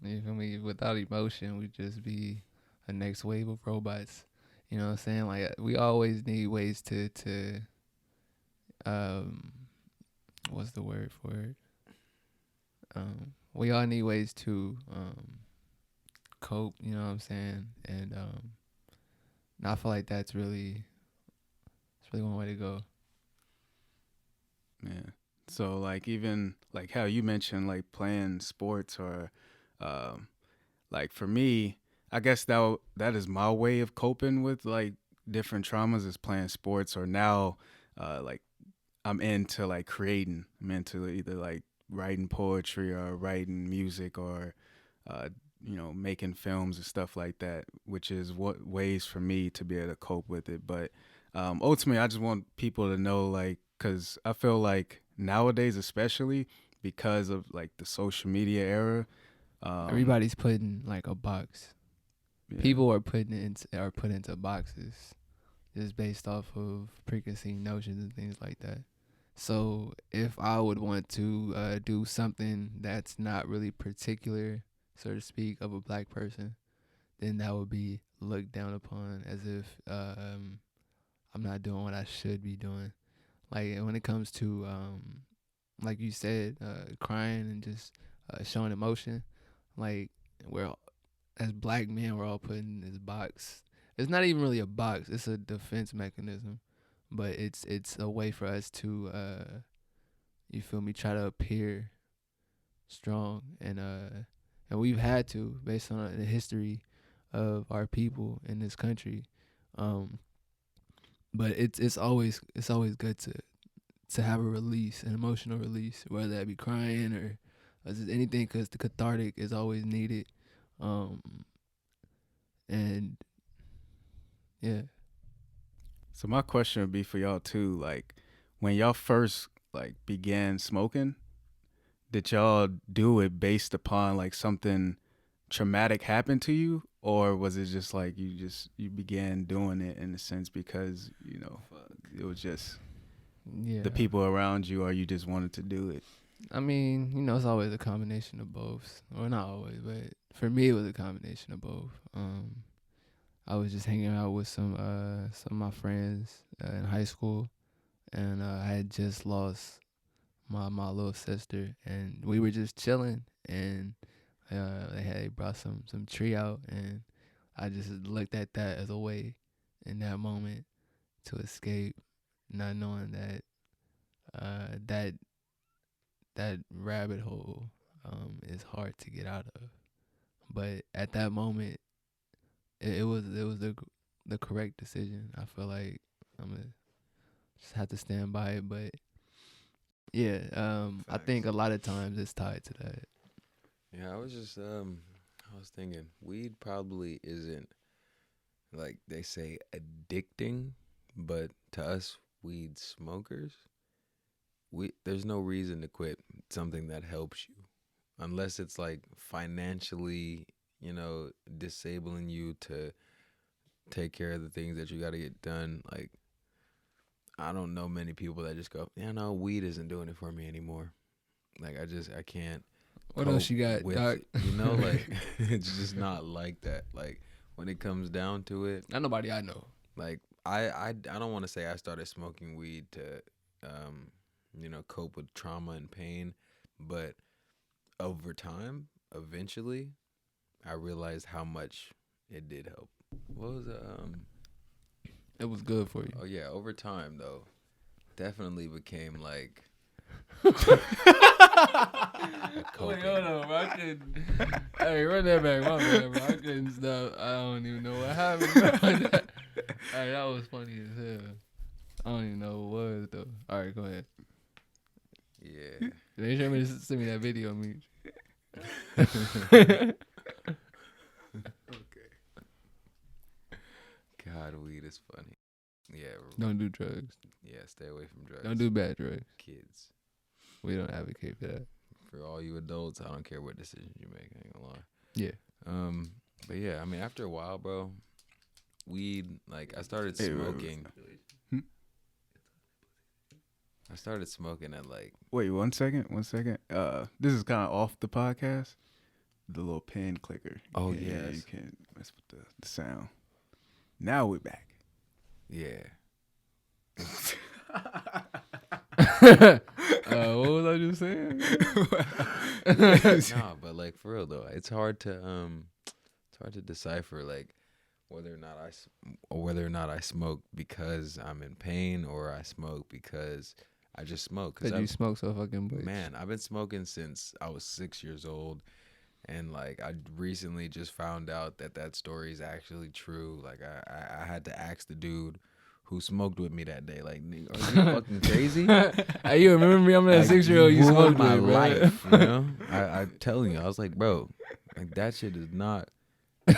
You feel me? Without emotion, we'd just be a next wave of robots. You know what I'm saying? Like we always need ways to um, what's the word for it? We all need ways to cope. You know what I'm saying? And I feel like it's really one way to go. Yeah. So like even like how you mentioned like playing sports or like for me, I guess that is my way of coping with like different traumas is playing sports, or now like I'm into like creating. I'm into either like writing poetry or writing music or uh making films and stuff like that, which is what ways for me to be able to cope with it. But ultimately I just want people to know, like, because I feel like nowadays, especially because of like the social media era, Everybody's put in like a box. yeah. People are put into boxes just based off of preconceived notions and things like that. So if I would want to do something that's not really particular, so to speak, of a black person, then that would be looked down upon as if I'm not doing what I should be doing. Like when it comes to like you said, crying and just showing emotion, like we're as black men, we're all put in this box. It's not even really a box; it's a defense mechanism, but it's a way for us to, you feel me, try to appear strong, and we've had to based on the history of our people in this country. Um, but it's always good to have a release, an emotional release, whether that be crying or just anything, because the cathartic is always needed. Um, and yeah, So my question would be for y'all too, like when y'all first like began smoking, did y'all do it based upon like something traumatic happened to you, or was it just like you began doing it in a sense because it was just yeah. the people around you, or you just wanted to do it? I mean, it's always a combination of both. Or not always, but for me, it was a combination of both. I was just hanging out with some of my friends in high school, and I had just lost my little sister, and we were just chilling, and they brought some tree out, and I just looked at that as a way in that moment to escape, not knowing that that rabbit hole is hard to get out of. But at that moment, it was the correct decision. I feel like I'm gonna just have to stand by it. But yeah, I think a lot of times it's tied to that. Yeah, I was thinking weed probably isn't like they say addicting, but to us weed smokers, there's no reason to quit something that helps you unless it's like financially, disabling you to take care of the things that you got to get done. Like I don't know many people that just go, yeah, no, weed isn't doing it for me anymore. Like I can't. What else you got, with, Doc? you know, like it's just not like that. Like when it comes down to it, Not nobody I know. like I don't want to say I started smoking weed to you know, cope with trauma and pain, but over time, eventually, I realized how much it did help. What was it? It was good for you. Oh yeah, over time though, definitely became like. Wait, hold on, bro. I couldn't. Hey, run that back, my man, bro. I couldn't stop. I don't even know what happened, bro. Hey, that was funny as hell. I don't even know what it was though. All right, go ahead. Yeah. They should me send me that video, Meech. Okay. God, weed is funny. Yeah. Don't do drugs. Yeah, stay away from drugs. Don't do bad drugs. Kids. We don't advocate for that. For all you adults, I don't care what decisions you make. I ain't gonna lie. Yeah. But yeah, I mean, after a while, bro, weed. Like, I started smoking. I started smoking at like. Wait, 1 second. This is kind of off the podcast. The little pen clicker. Oh, yeah, yes. you can mess with the sound. Now we're back. Yeah. What was I just saying? Nah, but like for real though, it's hard to decipher like whether or not I smoke because I'm in pain or I smoke because I just smoke. Cause you smoke so fucking much. Man, I've been smoking since I was 6 years old, and like I recently just found out that story is actually true. Like I had to ask the dude who smoked with me that day. Like, are you fucking crazy? Hey, you remember me? I'm that Like, 6-year-old you smoked my with, bro. life, you know? I telling you, I was like, bro, like that shit is not. You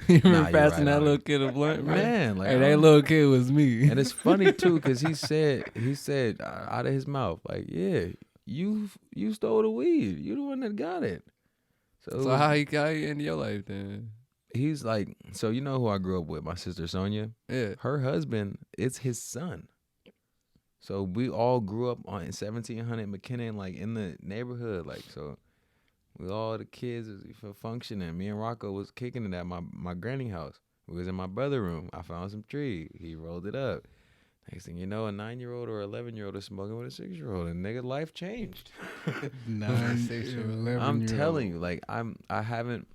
remember Nah, passing you're right, that little kid a blunt, bro? Man, like Hey, that little kid was me. and it's funny too, cause he said out of his mouth, like, yeah, you stole the weed. You the one that got it. So how he got into your life then? He's like, so you know who I grew up with, my sister Sonia. Yeah. Her husband, it's his son. So we all grew up on 1700 McKinnon, like in the neighborhood, like so. We all the kids was functioning. Me and Rocco was kicking it at my granny house. We was in my brother's room. I found some tree. He rolled it up. Next thing you know, a 9-year-old or 11-year-old is smoking with a 6-year-old, and nigga, life changed. 9, 6, 11. I'm telling you, like I haven't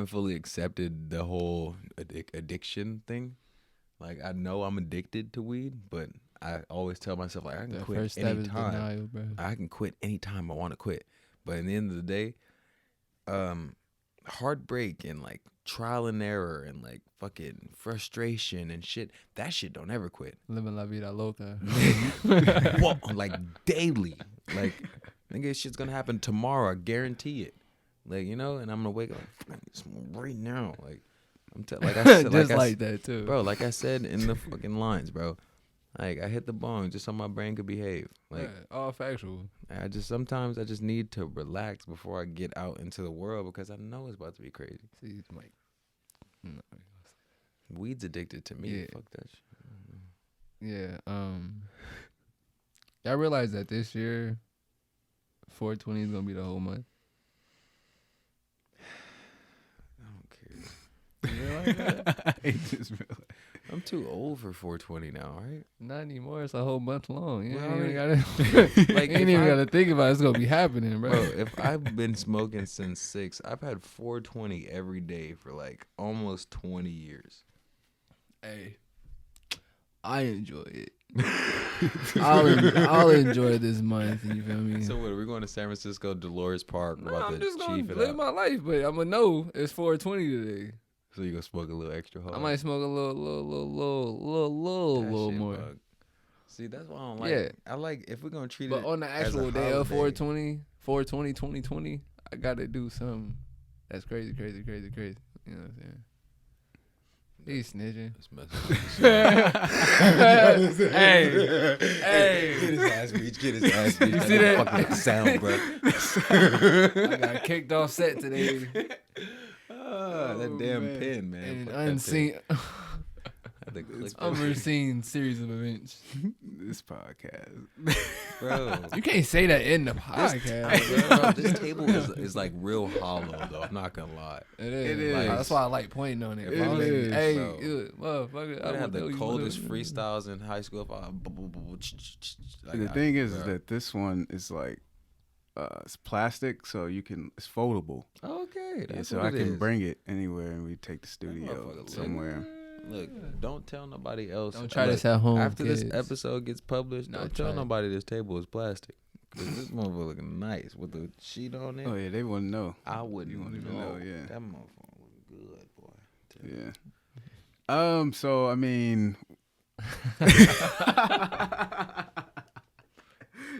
fully accepted the whole addiction thing. Like I know I'm addicted to weed, but I always tell myself like I can quit anytime. Denial, bro. I can quit anytime I want to quit. But at the end of the day, heartbreak and like trial and error and like fucking frustration and shit, that shit don't ever quit. Living la vida loca. Whoa, like daily. Like, nigga, this shit's gonna happen tomorrow. I guarantee it. Like, you know, and I'm gonna wake up right now. Like, like I said, Just like that too, bro. Like I said in the fucking lines, bro. Like I hit the bong just so my brain could behave. Like yeah, all factual. Sometimes I just need to relax before I get out into the world because I know it's about to be crazy. See, Mike. No. Weed's addicted to me. Yeah. Fuck that shit. Yeah. I realized that this year, 420 is gonna be the whole month. I don't care. You realize that? I just realized. I'm too old for 420 now, right? Not anymore. It's a whole month long. You Well, ain't even already- gotta, Like, you ain't if even I- gotta think about it. It's gonna be happening, bro. Bro, if I've been smoking since 6, I've had 420 every day for like almost 20 years. Hey, I enjoy it. I'll enjoy this month. You feel me? So what, are we going to San Francisco, Dolores Park? no, about I'm to just gonna chief it live out? my life, but I'm gonna know it's 420 today. So you gonna smoke a little extra hard? I might smoke a little That shit more. bug. See, that's why I don't like. Yeah. I like if we're gonna treat But it. on the as a actual day of holiday. 2020, I gotta do something that's crazy. You know what I'm saying? He's snitching. Let's mess with this. Hey. Get his ass beat. Get his ass beat. You see that? Fucking sound, bro. I got kicked off set today. That Oh, damn man. pin, man. And Fuck that unseen. pin. That to click unforeseen series of events. This podcast. bro. You can't say that in the podcast, Bro, this table is like real hollow though. I'm not gonna lie. It is. It is. Like, that's why I like pointing on it. It I was is, like, hey, bro. motherfucker. I had the coldest free. freestyles in high school. If I, The thing is that this one is like it's plastic, so it's foldable. Okay, that's so what I it can is. bring it anywhere, and we take the studio motherfucker somewhere. Look, don't tell nobody else. Don't try Look, this at home. After kids. this episode gets published, Not don't tell trying. nobody this table is plastic. Cause this motherfucker looking nice with the sheet on it. Oh yeah, they wouldn't know. I wouldn't You won't even know, yeah. That motherfucker was good, boy. Yeah. So I mean,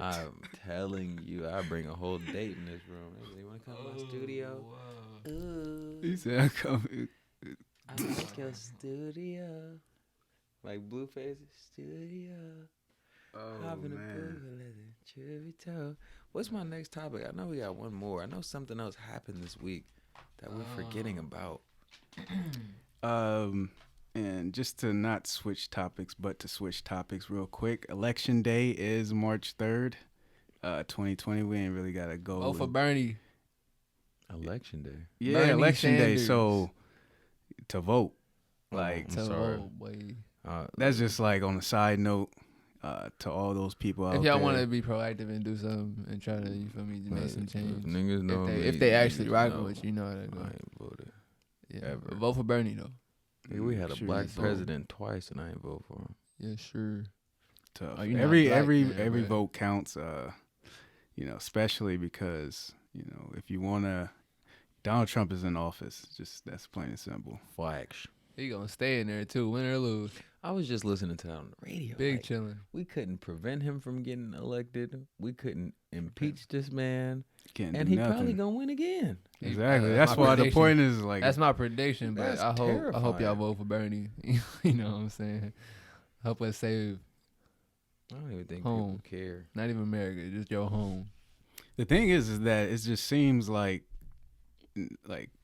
I'm telling you, I bring a whole date in this room. You want to come to my studio? Ooh, he said, I come. I like your studio. Like Blueface studio. Oh Hopping a man. boogaloo, chubby. What's my next topic? I know we got one more. I know something else happened this week that we're forgetting about. And just to not switch topics, but to switch topics real quick. Election Day is March 3rd, 2020. We ain't really gotta go. Vote for Bernie. Election day. Yeah, Bernie Election Day. Sanders. So to vote, like I'm sorry. Oh, boy. that's just like on a side note. To all those people out If there. y'all want to be proactive and do something and try to, you feel me, make some change. Niggas know If they actually rocking know. with you, know how that I go. ain't voted. Yeah, ever. but vote for Bernie though. Nigga, we had a Sure black you vote. president twice, and I ain't vote for him. Yeah, sure. Tough. Oh, you're not every black every then, every but- vote counts. Especially because if you wanna, Donald Trump is in office. Just that's plain and simple. Flash. He gonna stay in there too, win or lose. I was just listening to that on the radio. Big like, chilling. we couldn't prevent him from getting elected. We couldn't impeach this man, Can't and do he nothing. probably gonna win again. Exactly. That's That's my why the prediction. point is like That's my prediction, but That's I hope y'all terrifying. vote for Bernie. You know what I'm saying? Help us save I don't even think Home. people care. not even America, just your home. the thing is that it just seems like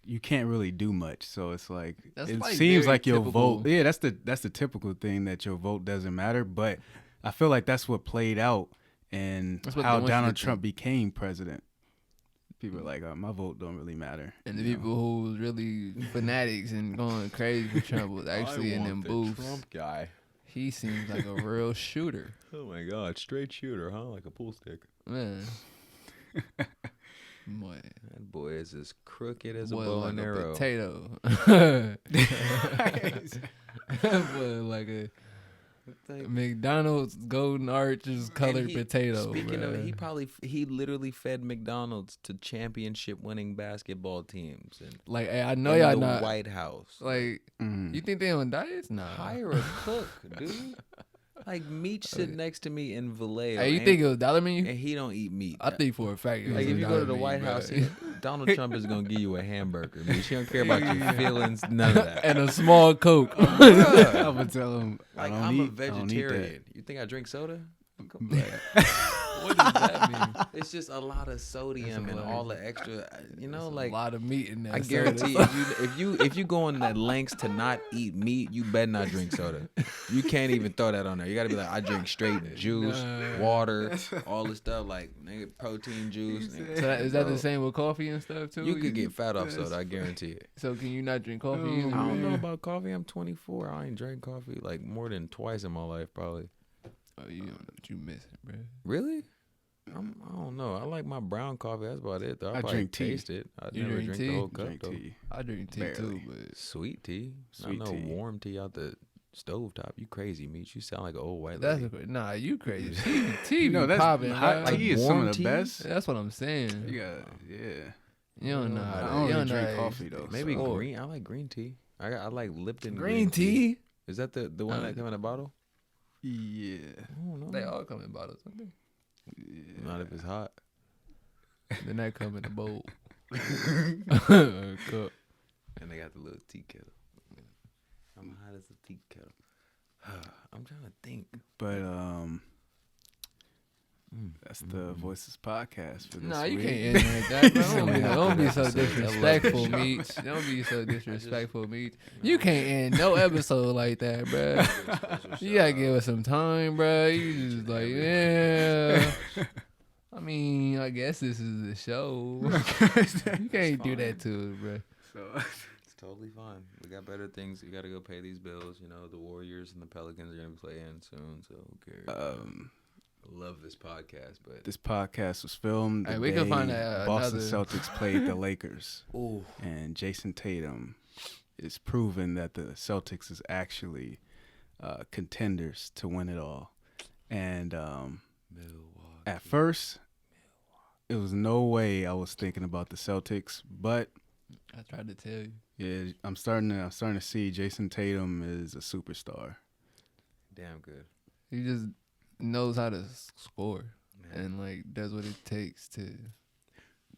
you can't really do much. So it's like That's it like seems very like your typical. vote. Yeah, that's the typical thing that your vote doesn't matter. But I feel like that's what played out and That's what how they want you Donald to Trump became president. People are like, my vote don't really matter. And the you know? people who was really fanatics and going crazy for Trump was actually in them booths. guy. He seems like a real shooter. Oh my God, straight shooter, huh? Like a pool stick. Man. Boy, That boy is as crooked as a boy bow like and a arrow. potato. Boy like a McDonald's golden arches colored he- potato. Speaking of, bruh. he literally fed McDonald's to championship-winning basketball teams and Like, hey, I know in y'all the not White House. like. Mhm. You think they on diets? Nah. Hire a cook, dude. Like Meech sitting next to me in Vallejo. Hey, you and- think it was dollar menu? and he don't eat meat. I think for a fact. It Like was if a you go dollar to the menu, White bruh. House, Donald Trump is gonna give you a hamburger. Meech. He don't care about your feelings, none of that. and a small Coke. I'm gonna tell him Like I don't I'm eat, a I don't eat vegetarian. You think I drink soda? What does that mean? It's just a lot of sodium and all the extra. a Like lot of meat in that. I soda. guarantee if you go on that lengths to not eat meat, you better not drink soda. You can't even throw that on there. You gotta be like, I drink straight juice, water, all this stuff like nigga protein juice. nigga. So is that the same with coffee and stuff too? You could get fat off soda, I guarantee it. So can you not drink coffee? Oh, either? I don't know man. about coffee. I'm 24. I ain't drank coffee like more than twice in my life, probably. Oh, you don't know what you missing, bro. Really? I don't know. I like my brown coffee. That's about it, though. I I probably drink tea. taste it. I You never drink drink tea? the whole cup, Drink though. tea. I drink tea too, Barely. but Sweet tea. Sweet Not no tea. warm tea out the stovetop. You crazy, Meech. You sound like an old white that's lady. nah. You crazy? Tea No, be that's popping. hot bruh. tea is some warm of the tea? best. That's what I'm saying. You got You don't know. I How to, don't you really don't know drink how to- coffee though. Maybe so. green. I like green tea. I like Lipton Green tea. Is that the one that come in a bottle? Yeah. I don't know. They all come in bottles. Don't they? Not if it's hot. Then that come in a bowl. Cup. And they got the little tea kettle. I'm hot as a tea kettle. I'm trying to think. But That's the Voiceless podcast for this Nah, you week. can't end like that, bro. Don't be so disrespectful, Meech. Don't be so disrespectful, Meech. You can't end no episode like that, bro. You gotta give us some time, bro. You just like, yeah. I mean, I guess this is the show. You can't do that to it, bro. It's totally fine. We got better things. We got to go pay these bills. You know, the Warriors and the Pelicans are going to be playing soon, so who cares? I love this podcast, but This podcast was filmed the Hey, we day can find Boston another- Celtics played the Lakers. Ooh. And Jason Tatum is proven that the Celtics is actually contenders to win it all. And at first, it was no way I was thinking about the Celtics, but I tried to tell you. yeah, I'm starting to see Jason Tatum is a superstar. Damn good. He just knows how to score and like does what it takes to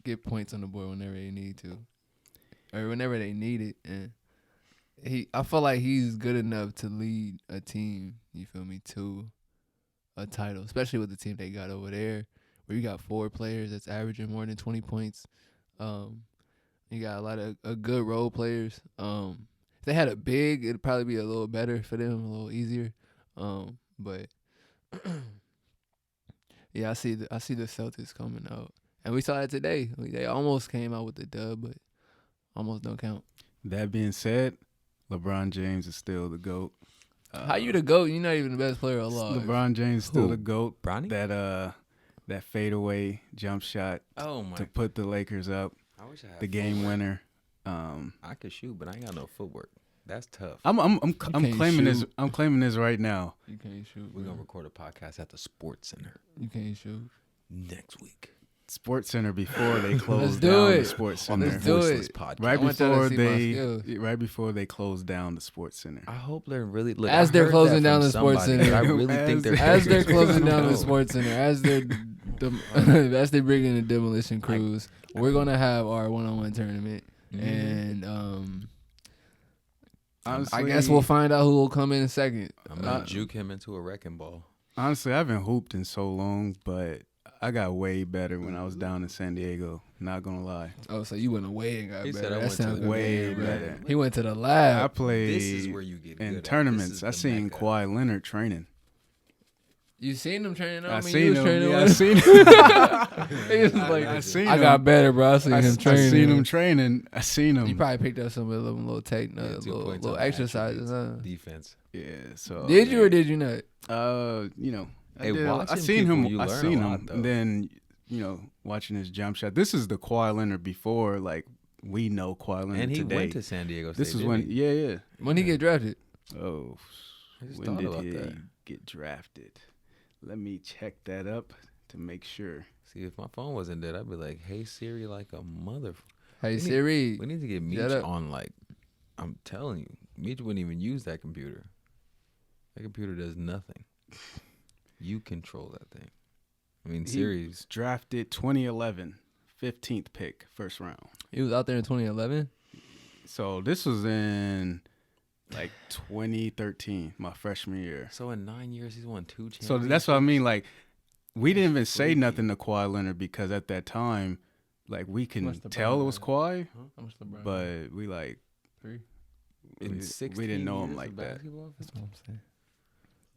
get points on the board whenever they need to, or whenever they need it. And I feel like he's good enough to lead a team. You feel me? To a title, especially with the team they got over there, where you got 4 players that's averaging more than 20 points. You got a lot of good role players. If they had a big, it'd probably be a little better for them, a little easier. But yeah, I see the Celtics coming out, and we saw it today. They almost came out with the dub, but almost don't count. That being said, LeBron James is still the GOAT. How you the GOAT? You're not even the best player alive. LeBron James is still Who? the GOAT. Bronny? That fadeaway jump shot Oh my! to put the Lakers up, I wish I had the game footwork. winner. I could shoot, but I ain't got no footwork. That's tough. I'm can't claiming this. shoot. I'm claiming this right now. You can't shoot. We're bro. gonna record a podcast at the Sports Center You can't shoot. next week Sports Center before they closed do down it. the Sports on Center. the Let's do Voiceless it. podcast. Right I want y'all to before see my right before they closed down the Sports Center. I hope they're really look, As I they're heard closing that down from the Sports somebody, Center. but I really think they're As they're closing down the No. Sports Center, as they're as they bring in the demolition crews, we're gonna have our one-on-one tournament, and Honestly, I guess we'll find out who will come in second. I'm gonna juke him into a wrecking ball. Honestly, I haven't hooped in so long, but I got way better when I was down in San Diego. Not gonna lie, Oh, so you went away and got He better. said I That went to sounds the- way bro. better. He went to the I lab. played This is where you get good in at. tournaments. This is I the seen mecca. Kawhi Leonard training. You seen him training? I I mean, seen you was him. training Yeah, I with seen him. He was like, I seen I him. got better, bro. I seen him I training. seen him training. I seen You him. probably picked up some of the little Yeah, 2 points little on the exercises, huh? attributes. Defense. Yeah. So Did you or did you not? You know, Hey, I watching seen people, him. you I learn seen a him. lot, though. And then, watching his jump shot. This is the Kawhi Leonard before, like, we know Kawhi Leonard And he today. went to San Diego State. This is didn't when, he? yeah. When he get drafted? Oh, I just when thought did about he that. get drafted? Let me check that up to make sure. See, if my phone wasn't dead, I'd be like, "Hey Siri, like a mother." Hey need- Siri. We need to get Meech Shut up. on. Like, I'm telling you, Meech wouldn't even use that computer. That computer does nothing. You control that thing. I mean, He Siri's was drafted 2011, 15th pick, first round. He was out there in 2011. So this was in like 2013, my freshman year. so in 9 years he's won 2 championships. So that's what I mean. Like, we didn't even say freaky. nothing to Kawhi Leonard because at that time, like, we can Much LeBron tell it was got? Kawhi, How much LeBron? but we like 3. In we 16 didn't know him years like of that. basketball? That's what I'm saying.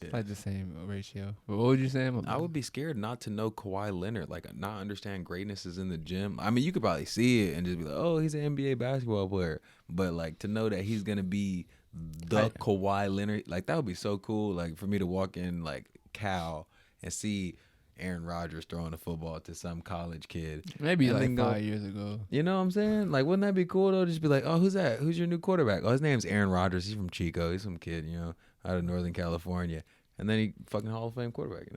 Yeah. Like the same ratio. But what would you say? I would be scared not to know Kawhi Leonard, like not understand greatness is in the gym. I mean, you could probably see it and just be like, "Oh, he's an NBA basketball player," but like to know that he's gonna be the Kawhi Leonard, like that would be so cool. Like for me to walk in like Cal and see Aaron Rodgers throwing a football to some college kid. Maybe and like then go- 5 years ago. You know what I'm saying? Like, wouldn't that be cool though? Just be like, "Oh, who's that? Who's your new quarterback? Oh, his name's Aaron Rodgers. He's from Chico. He's some kid, out of Northern California." And then he fucking Hall of Fame quarterback,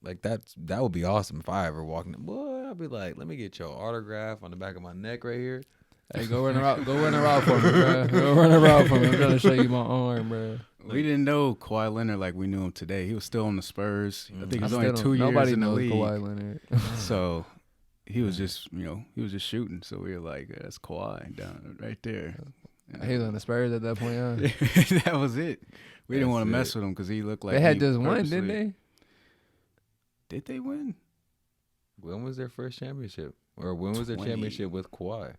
Like that would be awesome if I ever walked in. Boy, I'd be like, "Let me get your autograph on the back of my neck right here." Hey, go run a route. Go run a route for me, bro. Go run a route for me. I'm trying to show you my arm, bro. we didn't know Kawhi Leonard like we knew him today. He was still on the Spurs. I think he was I only still 2 years Nobody in the knows league. Kawhi Leonard. So he was just, he was just shooting. So we were like, that's Kawhi down right there. He was on the Spurs at that point, huh? That was it. We didn't That's want to it. mess with him because he looked like They had he just won, purposely- didn't they? Did they win? When was their first championship? Or when was their 20. championship with Kawhi?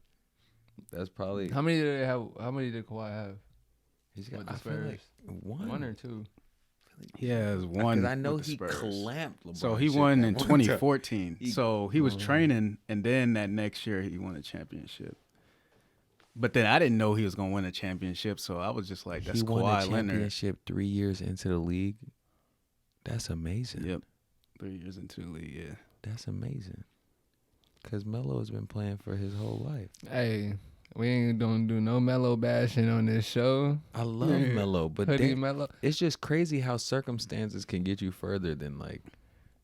That's probably. How many did they have? How many did Kawhi have? He's with got. the I feel like Spurs? one. One or two? He has one. Because I know with the he Spurs. clamped LeBron. So he shit won that in one time. 2014. So he was training, and then that next year he won a championship. But then I didn't know he was gonna win a championship, so I was just like, "That's He won a Kawhi Leonard." championship 3 years into the league. That's amazing. Yep, 3 years into the league. Yeah, That's amazing. Because Melo has been playing for his whole life. Hey, we ain't gonna do no Melo bashing on this show. I love Melo, but Hoodie Melo. it's just crazy how circumstances can get you further than like,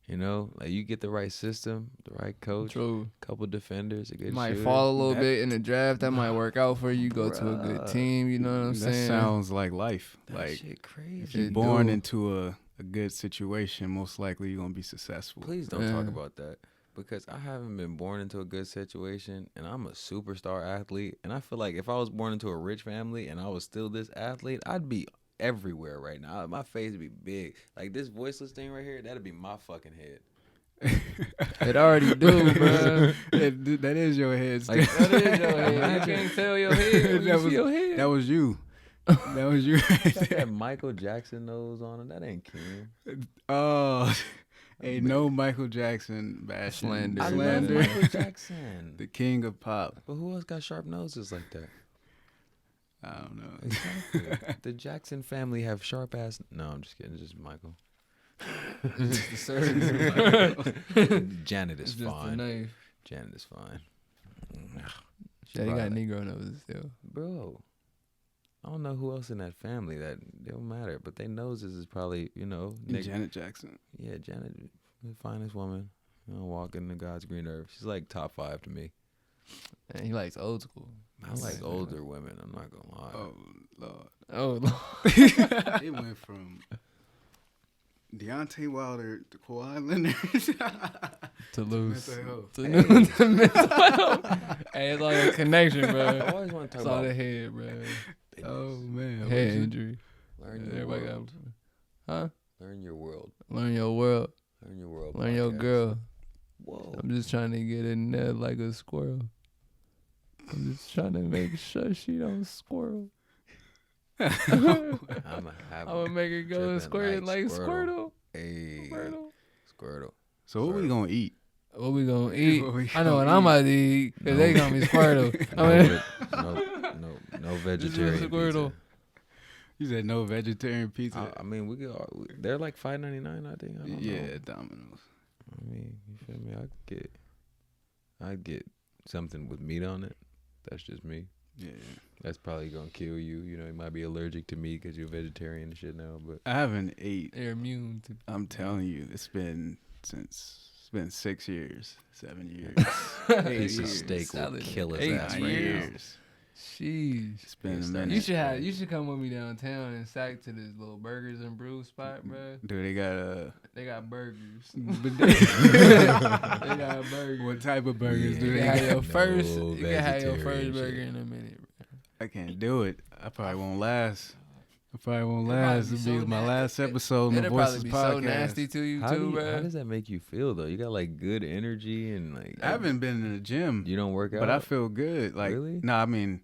you know, like you get the right system, the right coach, True. couple defenders, a You good might shooter. fall a little bit in the draft. That might work out for you. Go to a good Bruh. team. You know what I'm that saying? sounds like life. That like shit crazy. if you're It born do. into a good situation, most likely you're gonna be successful. Please don't talk Yeah. about that. Because I haven't been born into a good situation, and I'm a superstar athlete. And I feel like if I was born into a rich family and I was still this athlete, I'd be everywhere right now. My face would be big. Like this Voiceless thing right here, that'd be my fucking head. It already do, bro. That is your head. Like, Steph. That is your head. You can't tell your head when you see your head. That was you. That was you right Got there. that Michael Jackson nose on it. That ain't Kim. Oh, ain't no Michael Jackson bashing. Slander. I love Slander. Michael Jackson. The king of pop. But who else got sharp noses like that? I don't know. Exactly. The Jackson family have sharp ass. No, I'm just kidding. It's just Michael. It's the service. Janet It's is just a fine. knife. Janet is fine. Yeah, you got Negro noses still. Bro, I don't know who else in that family that it don't matter, but their noses is probably, you know, Janet Jackson. Yeah, Janet, the finest woman, you know, walking the God's green earth. She's like top 5 to me. And he likes old school. I like older women. I'm not gonna lie. Oh Lord. Oh, It went from Deontay Wilder to Kawhi Leonard. to lose. Mental health. To mental health. Hey, it's like a connection, I bro. always want to It's talk all about the head, bro. Oh man. Head injury. learn your Everybody world. got. Huh? Learn your world. Learn your world. Learn your world. Learn your podcast. girl. Whoa. I'm just trying to get in there like a squirrel. I'm just trying to make sure she don't squirrel. I'm I'ma make her go and squirting like Squirtle. Hey, Squirtle. Squirtle. So what we gonna eat? What we gonna eat? What we I know what gonna I'm about to eat because they gonna be Squirtle. I mean, No vegetarian Squirtle. pizza. You said no vegetarian pizza. I mean, they're like $5.99. I think. I don't Yeah, know. Domino's. I mean, you feel me? I'd get something with meat on it. That's just me. Yeah. That's probably gonna kill you. You know, you might be allergic to meat because you're a vegetarian and shit now. But I haven't ate. They're immune to. I'm telling you, it's been 6 years, 7 years, 8 piece of years, steak will Salad. kill his 8 ass 9 right now. years. Sheesh. It's been a Yes, minute. You should come with me downtown and sack to this little burgers and brew spot, bro. Dude, they got They got burgers. But They got burgers. what type of burgers Yeah. do You they can have got? your first. No You can have your first vegetarian burger shit. in a minute, bro. I can't do it. I probably won't last. It'll This probably will be so my na- last episode on the It'll probably Voiceless be podcast. so nasty to you How too, bro. does that make you feel though? You got like good energy and like I haven't been in the gym, you don't work out, but I feel good. Like, Really? no, I mean,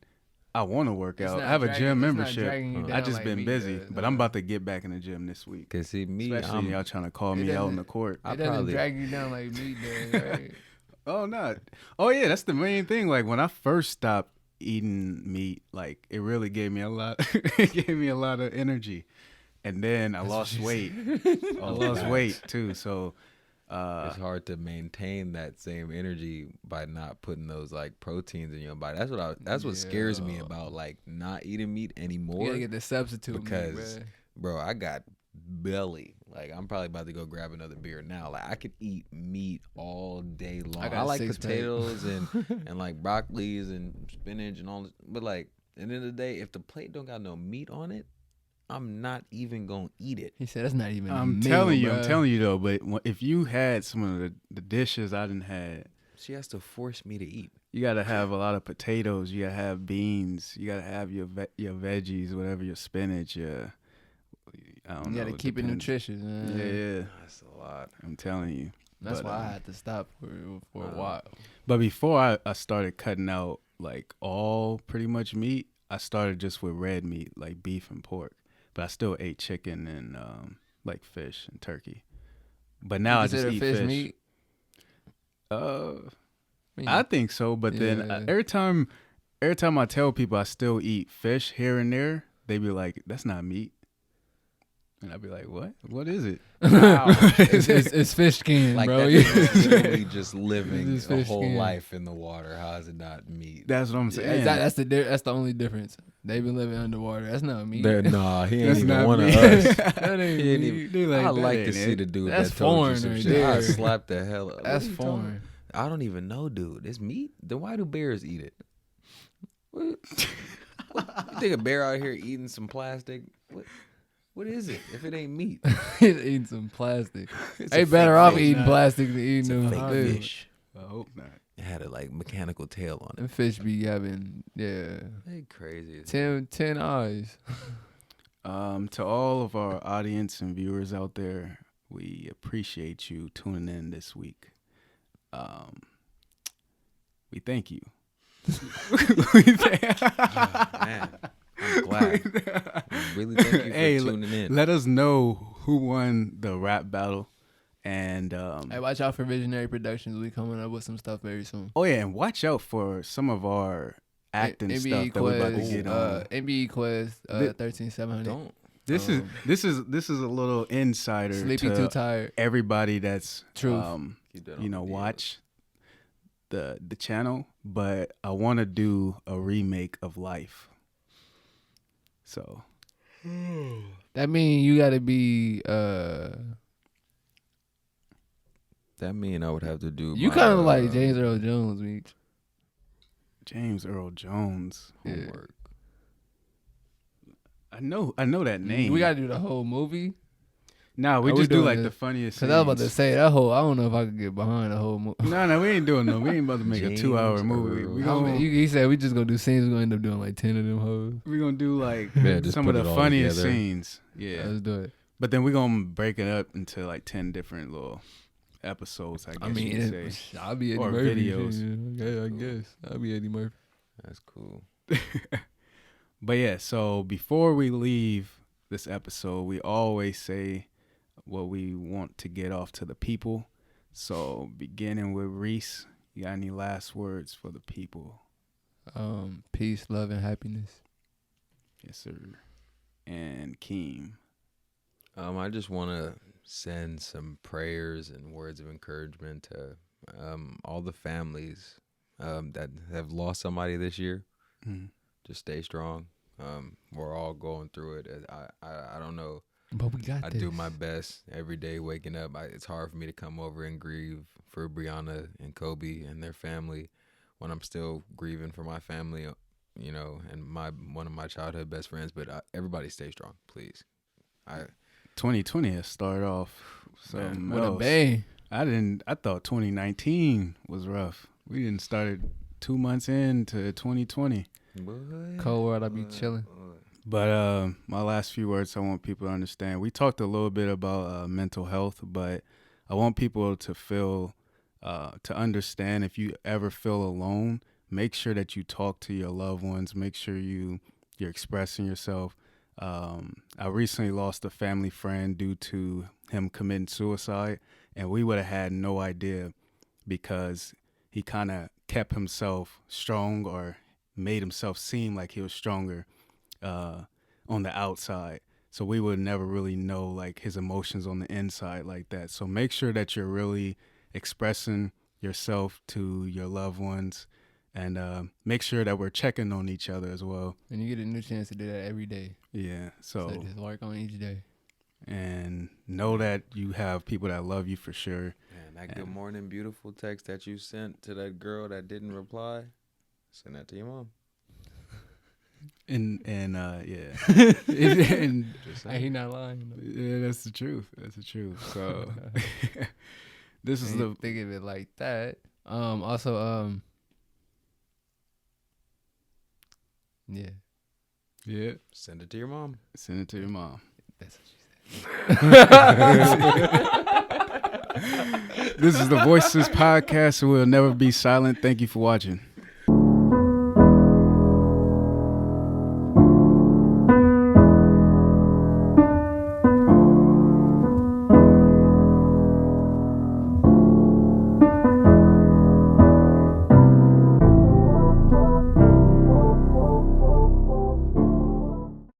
I want to work It's out. not I have a dragging- gym it's not membership. dragging you I down just like been me busy, does, but I'm about to get back in the gym this week. Cause see me, Especially y'all trying to call It me out on doesn't- the court. I It doesn't probably- drag you down like meat does, right? Oh, not. Oh, yeah, that's the main thing. Like, when I first stopped eating meat, like, it really gave me a lot. It gave me a lot of energy, and then I lost weight. I lost weight too. So, it's hard to maintain that same energy by not putting those like proteins in your body. That's what scares me Yeah. about like not eating meat You anymore. gotta get the substitute because meat, bro. bro, I got belly. Like I'm probably about to go grab another beer now. Like I could eat meat all day long. I got I a like six-pack. potatoes and like broccolis and spinach and all this. But like at the end of the day, if the plate don't got no meat on it, I'm not even gonna eat it. He said that's not even. I'm a meal, telling you, bruh. I'm telling you though. But if you had some of the dishes I didn't had, She has to force me to eat. you gotta have a lot of potatoes. You gotta have beans. You gotta have your veggies, whatever, your spinach. I don't You know. gotta keep it depends. nutritious, man. Yeah, yeah. That's a lot. I'm telling you. That's But, why I had to stop for a while. But before I started cutting out like all pretty much meat, I started just with red meat, like beef and pork. But I still ate chicken and like fish and turkey. But now I just eat fish. Meat? I think so. But then every time I tell people I still eat fish here and there, they be like, "That's not meat." And I'd be like, "What? What is it?" Wow. It's fish skin, Like bro. that is literally just living It's a fish whole skin. life in the water. How is it not meat? That's what I'm saying. That's the only difference. They've been living underwater. That's not meat. Nah, he ain't That's even not one of meat. us. That ain't He ain't meat. even, They like, I'd that like ain't to see it. the dude That's that told you foreign some right shit. there. I'd slap the hell out. That's What are you talking foreign. about? I don't even know, dude. It's meat? Then why do bears eat it? What? You think a bear out here eating some plastic? What is it if it ain't meat? He's eating some plastic. It's They a better fake off fish. eating plastic than eating It's a them fake fish. fish. I hope not. It had a like mechanical tail on it. Them fish be having They crazy. as hell. 10 eyes. To all of our audience and viewers out there, we appreciate you tuning in this week. We thank you. Man, I'm glad. Really thank you for Hey, tuning in. Let us know who won the rap battle. And Hey, watch out for Visionary Productions. We coming up with some stuff very soon. oh yeah, and watch out for some of our acting NBA stuff that we're about to Quest, get on. NBA Quest, 13700. Don't. This is a little insider Sleepy to Too Tired. everybody that's Truth. Keep that on the DL. watch the channel, but I want to do a remake of Life. So That mean you gotta be That mean I would have to do. you my, kind of like James Earl Jones, Meech. James Earl Jones. homework. I know that name. We gotta do the whole movie. Nah, we Are we just do doing like this? the funniest. Cause I was about to scenes. say that whole. I don't know if I could get behind the whole movie. No, we ain't doing no. We ain't about to make a James 2-hour movie. Earl. We gonna He said we just gonna do scenes. We're gonna end up doing like 10 of them hoes. we gonna do like Yeah, just some of put the it all funniest together. scenes. Yeah, Let's do it. but then we gonna break it up into like 10 different little episodes. I guess I you mean, could say. I'll be Eddie Or Murphy. videos. Yeah, I guess I'll be Eddie Murphy. That's cool. But yeah, so before we leave this episode, we always say what we want to get off to the people. So beginning with Reese, you got any last words for the people? Peace, love, and happiness. Yes, sir. And Keem. I just want to send some prayers and words of encouragement to all the families that have lost somebody this year. Mhm. Just stay strong. We're all going through it. I don't know. But we got I this. do my best every day waking up. It's hard for me to come over and grieve for Brianna and Kobe and their family when I'm still grieving for my family, you know, and one of my childhood best friends. But everybody stay strong, please. 2020 has started off something With a else. bang. I thought 2019 was rough. We didn't started 2 months into 2020. Cold world, I be chilling. But my last few words, I want people to understand. We talked a little bit about mental health, but I want people to feel, to understand if you ever feel alone, make sure that you talk to your loved ones. Make sure you're expressing yourself. I recently lost a family friend due to him committing suicide, and we would have had no idea because he kind of kept himself strong or made himself seem like he was stronger on the outside. So we would never really know like his emotions on the inside like that. So make sure that you're really expressing yourself to your loved ones, and make sure that we're checking on each other as well. And you get a new chance to do that every day. Yeah. So just work on each day. And know that you have people that love you for sure. Man, that good morning, beautiful text that you sent to that girl that didn't reply, send that to your mom. And yeah. and Hey, he not lying. Though. yeah, that's the truth. That's the truth. So this is the Think of it like that. Also, yeah. yeah. Send it to your mom. Send it to your mom. That's what she said. This is the Voiceless podcast, so we'll never be silent. Thank you for watching.